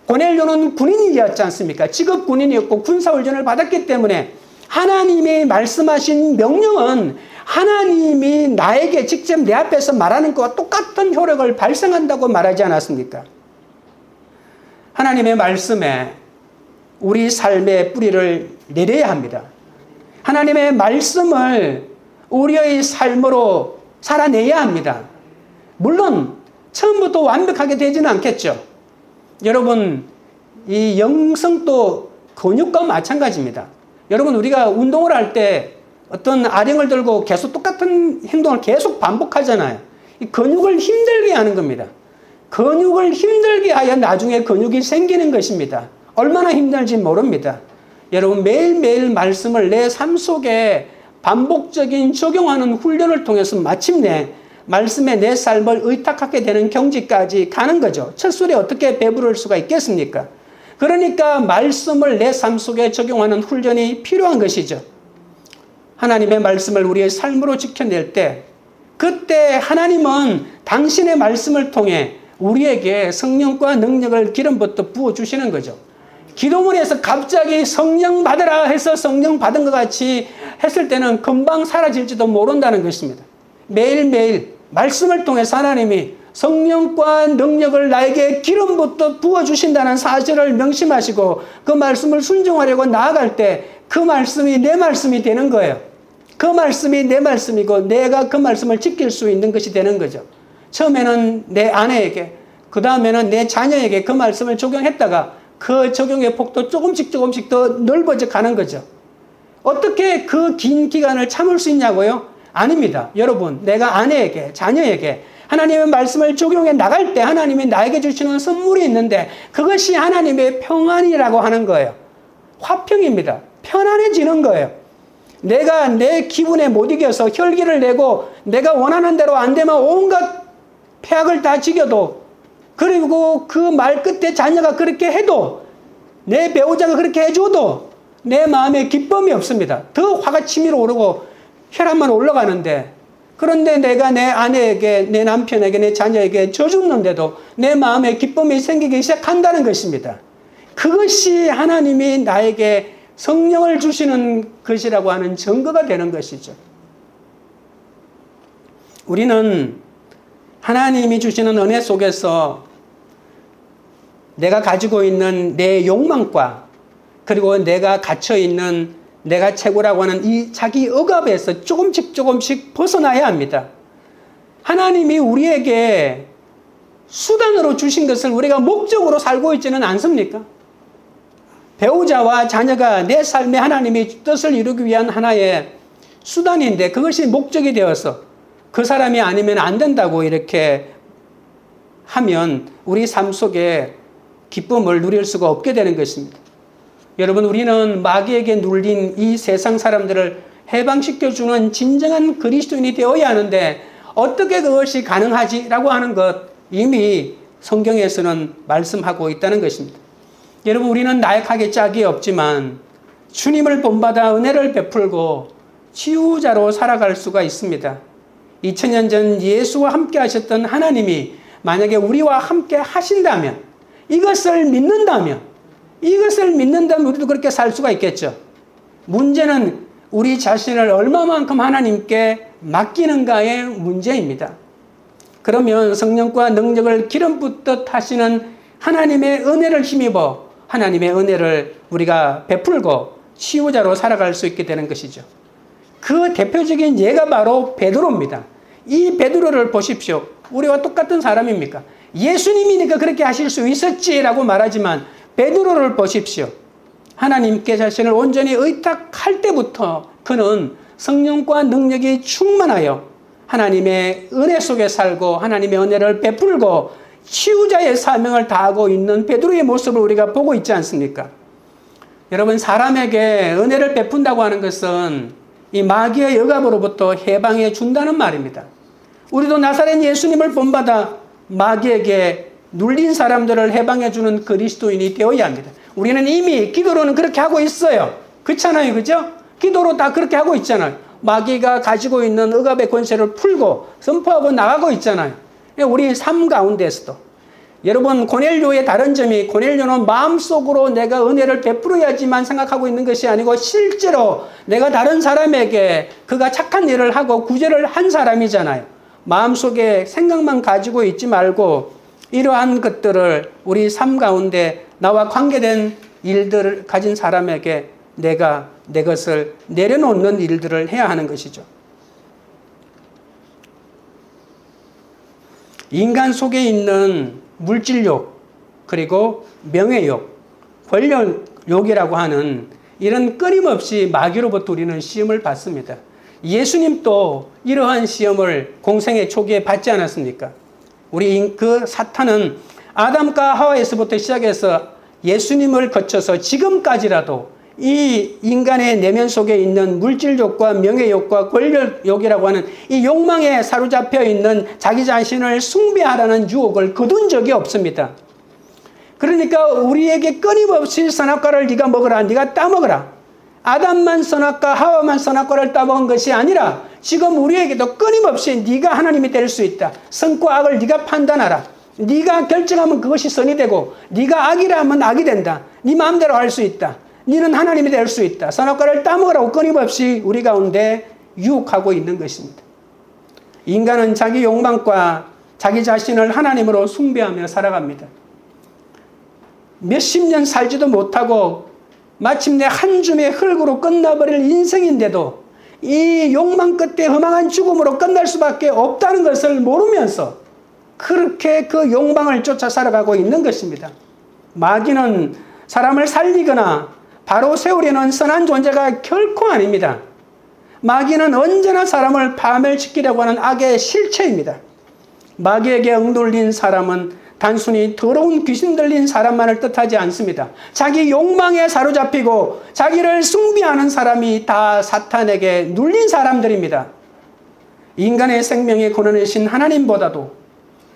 고넬료는 군인이었지 않습니까? 직업 군인이었고 군사훈련을 받았기 때문에 하나님이 말씀하신 명령은 하나님이 나에게 직접 내 앞에서 말하는 것과 똑같은 효력을 발생한다고 말하지 않았습니까? 하나님의 말씀에 우리 삶의 뿌리를 내려야 합니다. 하나님의 말씀을 우리의 삶으로 살아내야 합니다. 물론 처음부터 완벽하게 되지는 않겠죠. 여러분, 이 영성도 근육과 마찬가지입니다. 여러분, 우리가 운동을 할 때 어떤 아령을 들고 계속 똑같은 행동을 계속 반복하잖아요. 이 근육을 힘들게 하는 겁니다. 근육을 힘들게 하여 나중에 근육이 생기는 것입니다. 얼마나 힘들지 모릅니다. 여러분, 매일매일 말씀을 내 삶 속에 반복적인 적용하는 훈련을 통해서 마침내 말씀에 내 삶을 의탁하게 되는 경지까지 가는 거죠. 첫술에 어떻게 배부를 수가 있겠습니까? 그러니까 말씀을 내 삶 속에 적용하는 훈련이 필요한 것이죠. 하나님의 말씀을 우리의 삶으로 지켜낼 때 그때 하나님은 당신의 말씀을 통해 우리에게 성령과 능력을 기름 붓듯 부어주시는 거죠. 기도문에서 갑자기 성령 받으라 해서 성령 받은 것 같이 했을 때는 금방 사라질지도 모른다는 것입니다. 매일매일 말씀을 통해서 하나님이 성령과 능력을 나에게 기름 붓듯 부어주신다는 사실을 명심하시고 그 말씀을 순종하려고 나아갈 때 그 말씀이 내 말씀이 되는 거예요. 그 말씀이 내 말씀이고 내가 그 말씀을 지킬 수 있는 것이 되는 거죠. 처음에는 내 아내에게, 그 다음에는 내 자녀에게 그 말씀을 적용했다가 그 적용의 폭도 조금씩 더 넓어져 가는 거죠. 어떻게 그 긴 기간을 참을 수 있냐고요? 아닙니다. 여러분, 내가 아내에게, 자녀에게 하나님의 말씀을 적용해 나갈 때 하나님이 나에게 주시는 선물이 있는데 그것이 하나님의 평안이라고 하는 거예요. 화평입니다. 편안해지는 거예요. 내가 내 기분에 못 이겨서 혈기를 내고 내가 원하는 대로 안 되면 온갖 폐악을 다 지겨도, 그리고 그 말 끝에 자녀가 그렇게 해도, 내 배우자가 그렇게 해줘도 내 마음에 기쁨이 없습니다. 더 화가 치밀어 오르고 혈압만 올라가는데, 그런데 내가 내 아내에게, 내 남편에게, 내 자녀에게 져줬는데도 내 마음에 기쁨이 생기기 시작한다는 것입니다. 그것이 하나님이 나에게 성령을 주시는 것이라고 하는 증거가 되는 것이죠. 우리는 하나님이 주시는 은혜 속에서 내가 가지고 있는 내 욕망과 그리고 내가 갇혀있는 내가 최고라고 하는 이 자기 억압에서 조금씩 벗어나야 합니다. 하나님이 우리에게 수단으로 주신 것을 우리가 목적으로 살고 있지는 않습니까? 배우자와 자녀가 내 삶에 하나님의 뜻을 이루기 위한 하나의 수단인데 그것이 목적이 되어서 그 사람이 아니면 안 된다고 이렇게 하면 우리 삶 속에 기쁨을 누릴 수가 없게 되는 것입니다. 여러분, 우리는 마귀에게 눌린 이 세상 사람들을 해방시켜주는 진정한 그리스도인이 되어야 하는데 어떻게 그것이 가능하지라고 하는 것 이미 성경에서는 말씀하고 있다는 것입니다. 여러분, 우리는 나약하게 짝이 없지만 주님을 본받아 은혜를 베풀고 치유자로 살아갈 수가 있습니다. 2000년 전 예수와 함께 하셨던 하나님이 만약에 우리와 함께 하신다면, 이것을 믿는다면 우리도 그렇게 살 수가 있겠죠. 문제는 우리 자신을 얼마만큼 하나님께 맡기는가의 문제입니다. 그러면 성령과 능력을 기름 붓듯 하시는 하나님의 은혜를 힘입어 하나님의 은혜를 우리가 베풀고 치유자로 살아갈 수 있게 되는 것이죠. 그 대표적인 예가 바로 베드로입니다. 이 베드로를 보십시오. 우리와 똑같은 사람입니까? 예수님이니까 그렇게 하실 수 있었지라고 말하지만 베드로를 보십시오. 하나님께 자신을 온전히 의탁할 때부터 그는 성령과 능력이 충만하여 하나님의 은혜 속에 살고 하나님의 은혜를 베풀고 치유자의 사명을 다하고 있는 베드로의 모습을 우리가 보고 있지 않습니까? 여러분, 사람에게 은혜를 베푼다고 하는 것은 이 마귀의 억압으로부터 해방해 준다는 말입니다. 우리도 나사렛 예수님을 본받아 마귀에게 눌린 사람들을 해방해 주는 그리스도인이 되어야 합니다. 우리는 이미 기도로는 그렇게 하고 있어요. 그렇잖아요, 그죠? 기도로 다 그렇게 하고 있잖아요. 마귀가 가지고 있는 억압의 권세를 풀고 선포하고 나가고 있잖아요. 우리 삶 가운데서도. 여러분, 고넬료의 다른 점이, 고넬료는 마음속으로 내가 은혜를 베풀어야지만 생각하고 있는 것이 아니고 실제로 내가 다른 사람에게 그가 착한 일을 하고 구제를 한 사람이잖아요. 마음속에 생각만 가지고 있지 말고 이러한 것들을 우리 삶 가운데 나와 관계된 일들을 가진 사람에게 내가 내 것을 내려놓는 일들을 해야 하는 것이죠. 인간 속에 있는 물질욕, 그리고 명예욕, 권력욕이라고 하는 이런 끊임없이 마귀로부터 우리는 시험을 받습니다. 예수님도 이러한 시험을 공생의 초기에 받지 않았습니까? 우리 그 사탄은 아담과 하와에서부터 시작해서 예수님을 거쳐서 지금까지라도 이 인간의 내면 속에 있는 물질욕과 명예욕과 권력욕이라고 하는 이 욕망에 사로잡혀 있는 자기 자신을 숭배하라는 유혹을 거둔 적이 없습니다. 그러니까 우리에게 끊임없이 선악과를 네가 먹어라, 네가 따먹어라. 아담만 선악과 하와만 선악과를 따먹은 것이 아니라 지금 우리에게도 끊임없이 네가 하나님이 될 수 있다. 선과 악을 네가 판단하라. 네가 결정하면 그것이 선이 되고 네가 악이라 하면 악이 된다. 네 마음대로 할 수 있다. 너는 하나님이 될 수 있다. 선악과를 따먹으라고 끊임없이 우리 가운데 유혹하고 있는 것입니다. 인간은 자기 욕망과 자기 자신을 하나님으로 숭배하며 살아갑니다. 몇십 년 살지도 못하고 마침내 한 줌의 흙으로 끝나버릴 인생인데도 이 욕망 끝에 험한 죽음으로 끝날 수밖에 없다는 것을 모르면서 그렇게 그 욕망을 쫓아 살아가고 있는 것입니다. 마귀는 사람을 살리거나 바로 세우려는 선한 존재가 결코 아닙니다. 마귀는 언제나 사람을 파멸시키려고 하는 악의 실체입니다. 마귀에게 억눌린 사람은 단순히 더러운 귀신 들린 사람만을 뜻하지 않습니다. 자기 욕망에 사로잡히고 자기를 숭배하는 사람이 다 사탄에게 눌린 사람들입니다. 인간의 생명의 근원이신 하나님보다도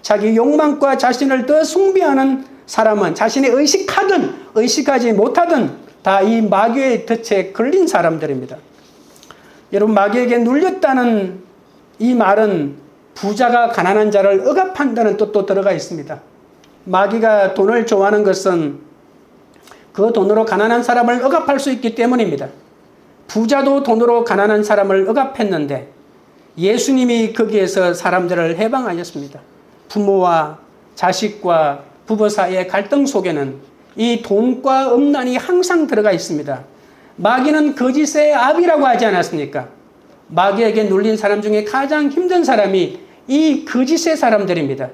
자기 욕망과 자신을 더 숭배하는 사람은 자신이 의식하든 의식하지 못하든 다 이 마귀의 덫에 걸린 사람들입니다. 여러분, 마귀에게 눌렸다는 이 말은 부자가 가난한 자를 억압한다는 뜻도 들어가 있습니다. 마귀가 돈을 좋아하는 것은 그 돈으로 가난한 사람을 억압할 수 있기 때문입니다. 부자도 돈으로 가난한 사람을 억압했는데 예수님이 거기에서 사람들을 해방하셨습니다. 부모와 자식과 부부 사이의 갈등 속에는 이 돈과 음란이 항상 들어가 있습니다. 마귀는 거짓의 압이라고 하지 않았습니까? 마귀에게 눌린 사람 중에 가장 힘든 사람이 이 거짓의 사람들입니다.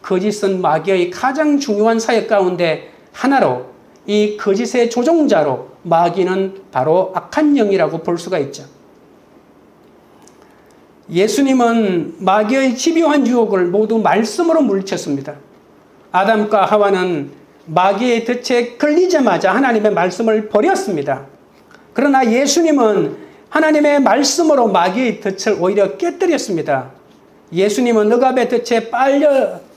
거짓은 마귀의 가장 중요한 사역 가운데 하나로, 이 거짓의 조종자로 마귀는 바로 악한 영이라고 볼 수가 있죠. 예수님은 마귀의 집요한 유혹을 모두 말씀으로 물리쳤습니다. 아담과 하와는 마귀의 덫에 걸리자마자 하나님의 말씀을 버렸습니다. 그러나 예수님은 하나님의 말씀으로 마귀의 덫을 오히려 깨뜨렸습니다. 예수님은 억압의 덫에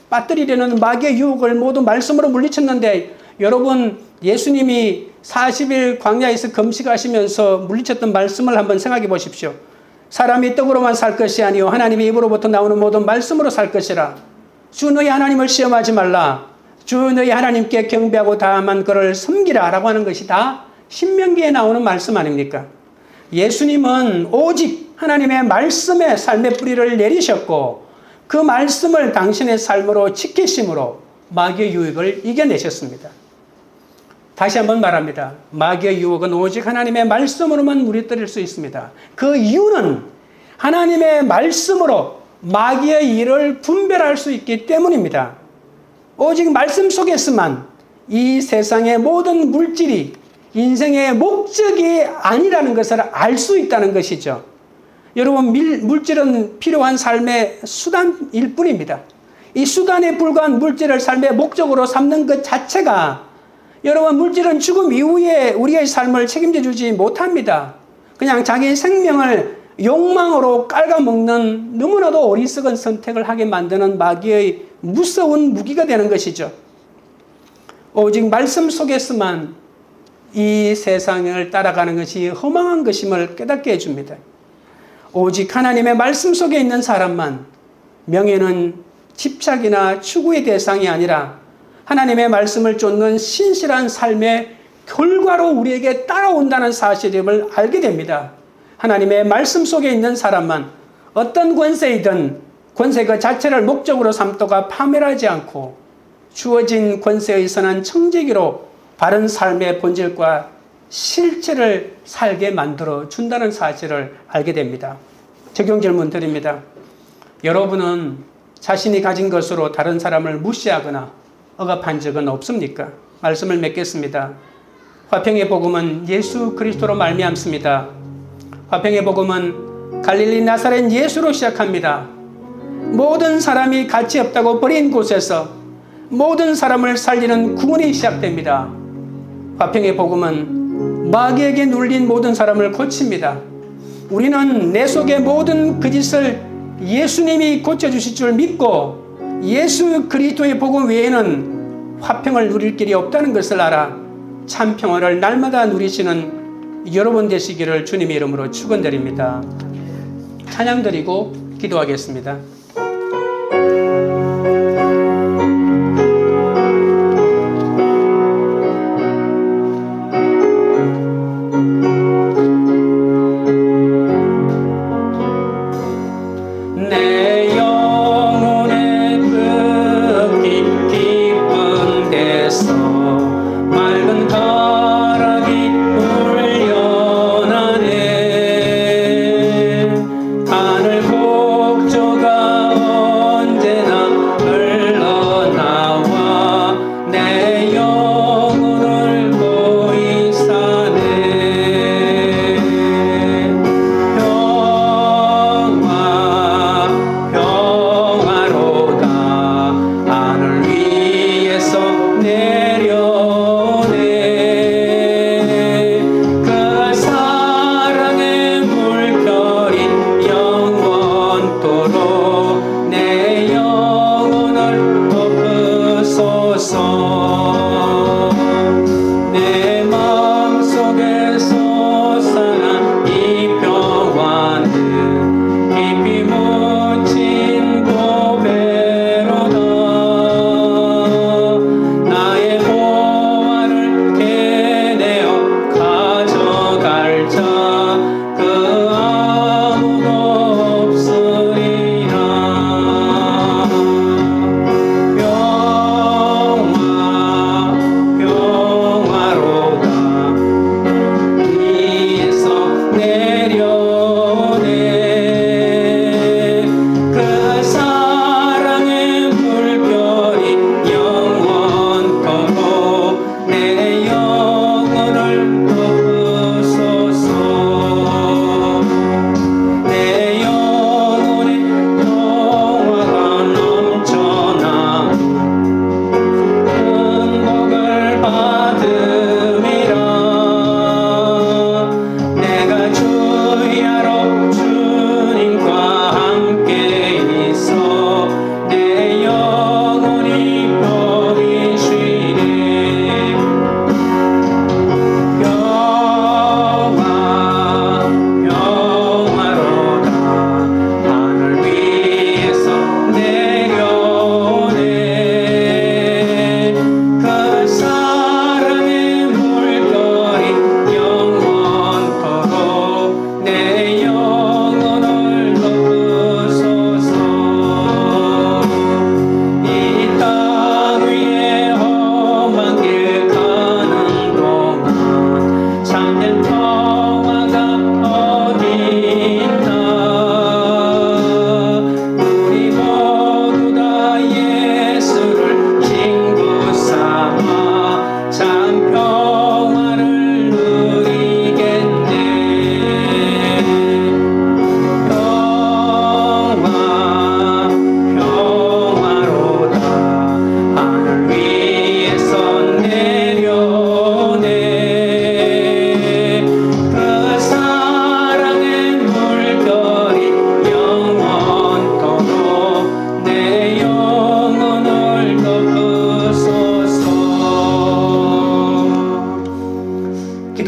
빠뜨리려는 마귀의 유혹을 모두 말씀으로 물리쳤는데, 여러분 예수님이 40일 광야에서 금식하시면서 물리쳤던 말씀을 한번 생각해 보십시오. 사람이 떡으로만 살 것이 아니요 하나님의 입으로부터 나오는 모든 말씀으로 살 것이라. 주 너희 하나님을 시험하지 말라. 주 너희 하나님께 경배하고 다만 그를 섬기라 라고 하는 것이 다 신명기에 나오는 말씀 아닙니까? 예수님은 오직 하나님의 말씀에 삶의 뿌리를 내리셨고 그 말씀을 당신의 삶으로 지키심으로 마귀의 유혹을 이겨내셨습니다. 다시 한번 말합니다. 마귀의 유혹은 오직 하나님의 말씀으로만 무너뜨릴 수 있습니다. 그 이유는 하나님의 말씀으로 마귀의 일을 분별할 수 있기 때문입니다. 오직 말씀 속에서만 이 세상의 모든 물질이 인생의 목적이 아니라는 것을 알 수 있다는 것이죠. 여러분, 물질은 필요한 삶의 수단일 뿐입니다. 이 수단에 불과한 물질을 삶의 목적으로 삼는 것 자체가, 여러분, 물질은 죽음 이후에 우리의 삶을 책임져 주지 못합니다. 그냥 자기 생명을 욕망으로 깔아먹는 너무나도 어리석은 선택을 하게 만드는 마귀의 무서운 무기가 되는 것이죠. 오직 말씀 속에서만 이 세상을 따라가는 것이 허망한 것임을 깨닫게 해줍니다. 오직 하나님의 말씀 속에 있는 사람만 명예는 집착이나 추구의 대상이 아니라 하나님의 말씀을 쫓는 신실한 삶의 결과로 우리에게 따라온다는 사실임을 알게 됩니다. 하나님의 말씀 속에 있는 사람만 어떤 권세이든 권세 그 자체를 목적으로 삼도가 파멸하지 않고 주어진 권세의 선한 청지기로 바른 삶의 본질과 실체를 살게 만들어 준다는 사실을 알게 됩니다. 적용 질문 드립니다. 여러분은 자신이 가진 것으로 다른 사람을 무시하거나 억압한 적은 없습니까? 말씀을 맺겠습니다. 화평의 복음은 예수 그리스도로 말미암습니다. 화평의 복음은 갈릴리 나사렛 예수로 시작합니다. 모든 사람이 가치 없다고 버린 곳에서 모든 사람을 살리는 구원이 시작됩니다. 화평의 복음은 마귀에게 눌린 모든 사람을 고칩니다. 우리는 내 속의 모든 거짓을 예수님이 고쳐주실 줄 믿고 예수 그리스도의 복음 외에는 화평을 누릴 길이 없다는 것을 알아 참 평화를 날마다 누리시는 여러분 되시기를 주님의 이름으로 축원드립니다. 찬양 드리고 기도하겠습니다.
하늘 복조가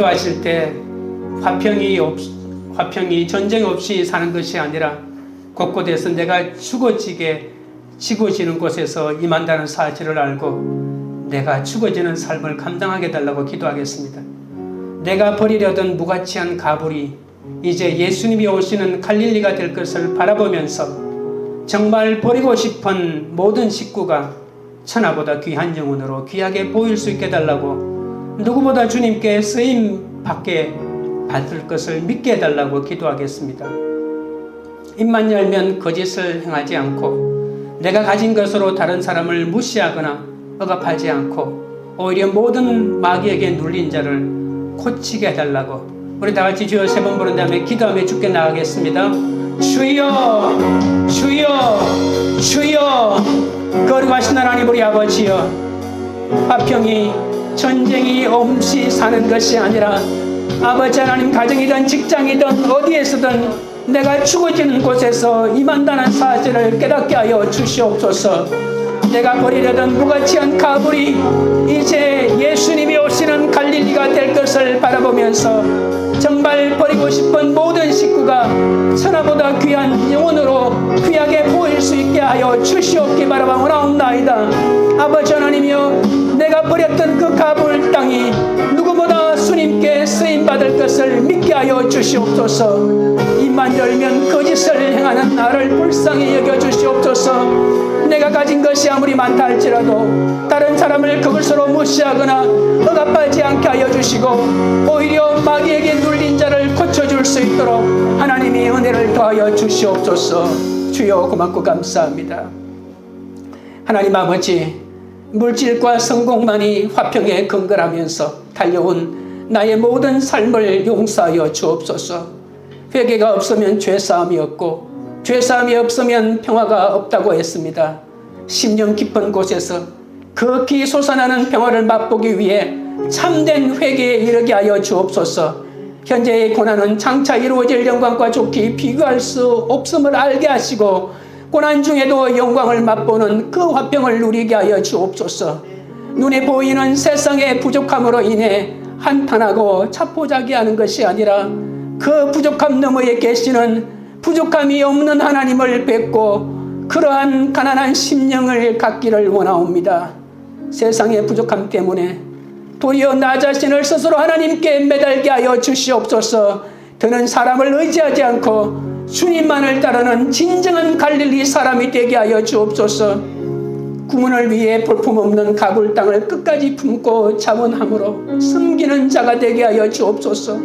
기도하실 때 화평이 전쟁 없이 사는 것이 아니라 곳곳에서 내가 죽어지는 곳에서 임한다는 사실을 알고 내가 죽어지는 삶을 감당하게 달라고 기도하겠습니다. 내가 버리려던 무가치한 가불이 이제 예수님이 오시는 갈릴리가 될 것을 바라보면서 정말 버리고 싶은 모든 식구가 천하보다 귀한 영혼으로 귀하게 보일 수 있게 달라고 누구보다 주님께 쓰임 받게 받을 것을 믿게 해달라고 기도하겠습니다. 입만 열면 거짓을 행하지 않고 내가 가진 것으로 다른 사람을 무시하거나 억압하지 않고 오히려 모든 마귀에게 눌린 자를 고치게 해달라고 우리 다같이 주여 3번 부른 다음에 기도하며 주께 나가겠습니다. 주여 주여 주여 거룩하신 하나님 우리 아버지여, 화평이 전쟁이 없이 사는 것이 아니라 아버지 하나님 가정이든 직장이든 어디에서든 내가 죽어지는 곳에서 임한다는 사실을 깨닫게 하여 주시옵소서. 내가 버리려던 무가치한 가불이 이제 예수님이 오시는 갈릴리가 될 것을 바라보면서 정말 버리고 싶은 모든 식구가 천하보다 귀한 영혼으로 귀하게 보일 수 있게 하여 주시옵기 바라옵나이다. 아버지 하나님이여, 내가 버렸던 그 가불 땅이 누구보다 주님께 쓰임받을 것을 믿게 하여 주시옵소서. 입만 열면 거짓을 행하는 나를 불쌍히 여겨주시옵소서. 내가 가진 것이 아무리 많다 할지라도 다른 사람을 그것으로 무시하거나 억압하지 않게 하여 주시고 오히려 마귀에게 눌린 자를 고쳐줄 수 있도록 하나님이 은혜를 더하여 주시옵소서. 주여 고맙고 감사합니다. 하나님 아버지, 물질과 성공만이 화평에 근거하면서 달려온 나의 모든 삶을 용서하여 주옵소서. 회개가 없으면 죄사함이 없고 죄사함이 없으면 평화가 없다고 했습니다. 심령 깊은 곳에서 극히 솟아나는 평화를 맛보기 위해 참된 회개에 이르게 하여 주옵소서. 현재의 고난은 장차 이루어질 영광과 좋게 비교할 수 없음을 알게 하시고 고난 중에도 영광을 맛보는 그 화평을 누리게 하여 주옵소서. 눈에 보이는 세상의 부족함으로 인해 한탄하고 자포자기하는 것이 아니라 그 부족함 너머에 계시는 부족함이 없는 하나님을 뵙고 그러한 가난한 심령을 갖기를 원하옵니다. 세상의 부족함 때문에 도리어 나 자신을 스스로 하나님께 매달게 하여 주시옵소서. 더는 사람을 의지하지 않고 주님만을 따르는 진정한 갈릴리 사람이 되게 하여 주옵소서. 구원을 위해 볼품없는 가불 땅을 끝까지 품고 자원함으로 섬기는 자가 되게 하여 주옵소서.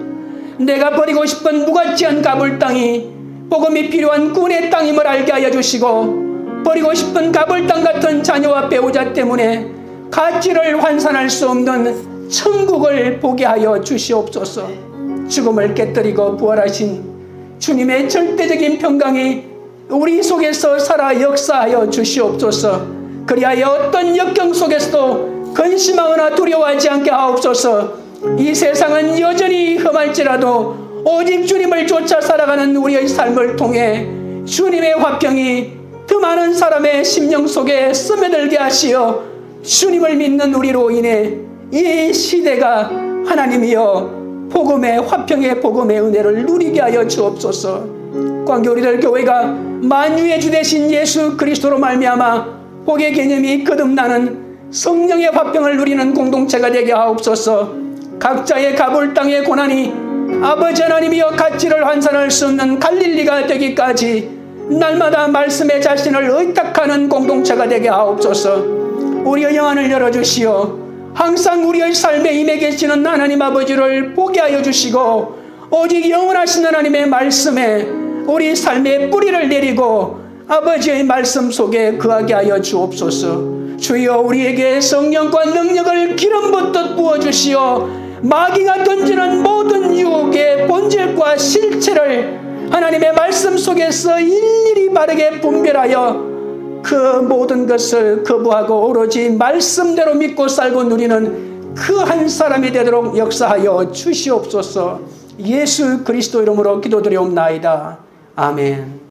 내가 버리고 싶은 무가치한 가불 땅이 복음이 필요한 구원의 땅임을 알게 하여 주시고 버리고 싶은 가불 땅 같은 자녀와 배우자 때문에 가치를 환산할 수 없는 천국을 보게 하여 주시옵소서. 죽음을 깨뜨리고 부활하신 주님의 절대적인 평강이 우리 속에서 살아 역사하여 주시옵소서. 그리하여 어떤 역경 속에서도 근심하거나 두려워하지 않게 하옵소서. 이 세상은 여전히 험할지라도 오직 주님을 쫓아 살아가는 우리의 삶을 통해 주님의 화평이 더 많은 사람의 심령 속에 스며들게 하시어 주님을 믿는 우리로 인해 이 시대가 하나님이여 복음의 화평의 복음의 은혜를 누리게 하여 주옵소서. 광교리들 교회가 만유의 주 되신 예수 그리스도로 말미암아 복의 개념이 거듭나는 성령의 화평을 누리는 공동체가 되게 하옵소서. 각자의 가불 땅의 고난이 아버지 하나님이여 가치를 환산할 수 없는 갈릴리가 되기까지 날마다 말씀에 자신을 의탁하는 공동체가 되게 하옵소서. 우리의 영안을 열어주시어 항상 우리의 삶에 임해 계시는 하나님 아버지를 보게 하여 주시고 오직 영원하신 하나님의 말씀에 우리 삶의 뿌리를 내리고 아버지의 말씀 속에 거하게 하여 주옵소서. 주여 우리에게 성령과 능력을 기름 붓듯 부어주시어 마귀가 던지는 모든 유혹의 본질과 실체를 하나님의 말씀 속에서 일일이 바르게 분별하여 그 모든 것을 거부하고 오로지 말씀대로 믿고 살고 누리는 그 한 사람이 되도록 역사하여 주시옵소서. 예수 그리스도 이름으로 기도드리옵나이다. 아멘.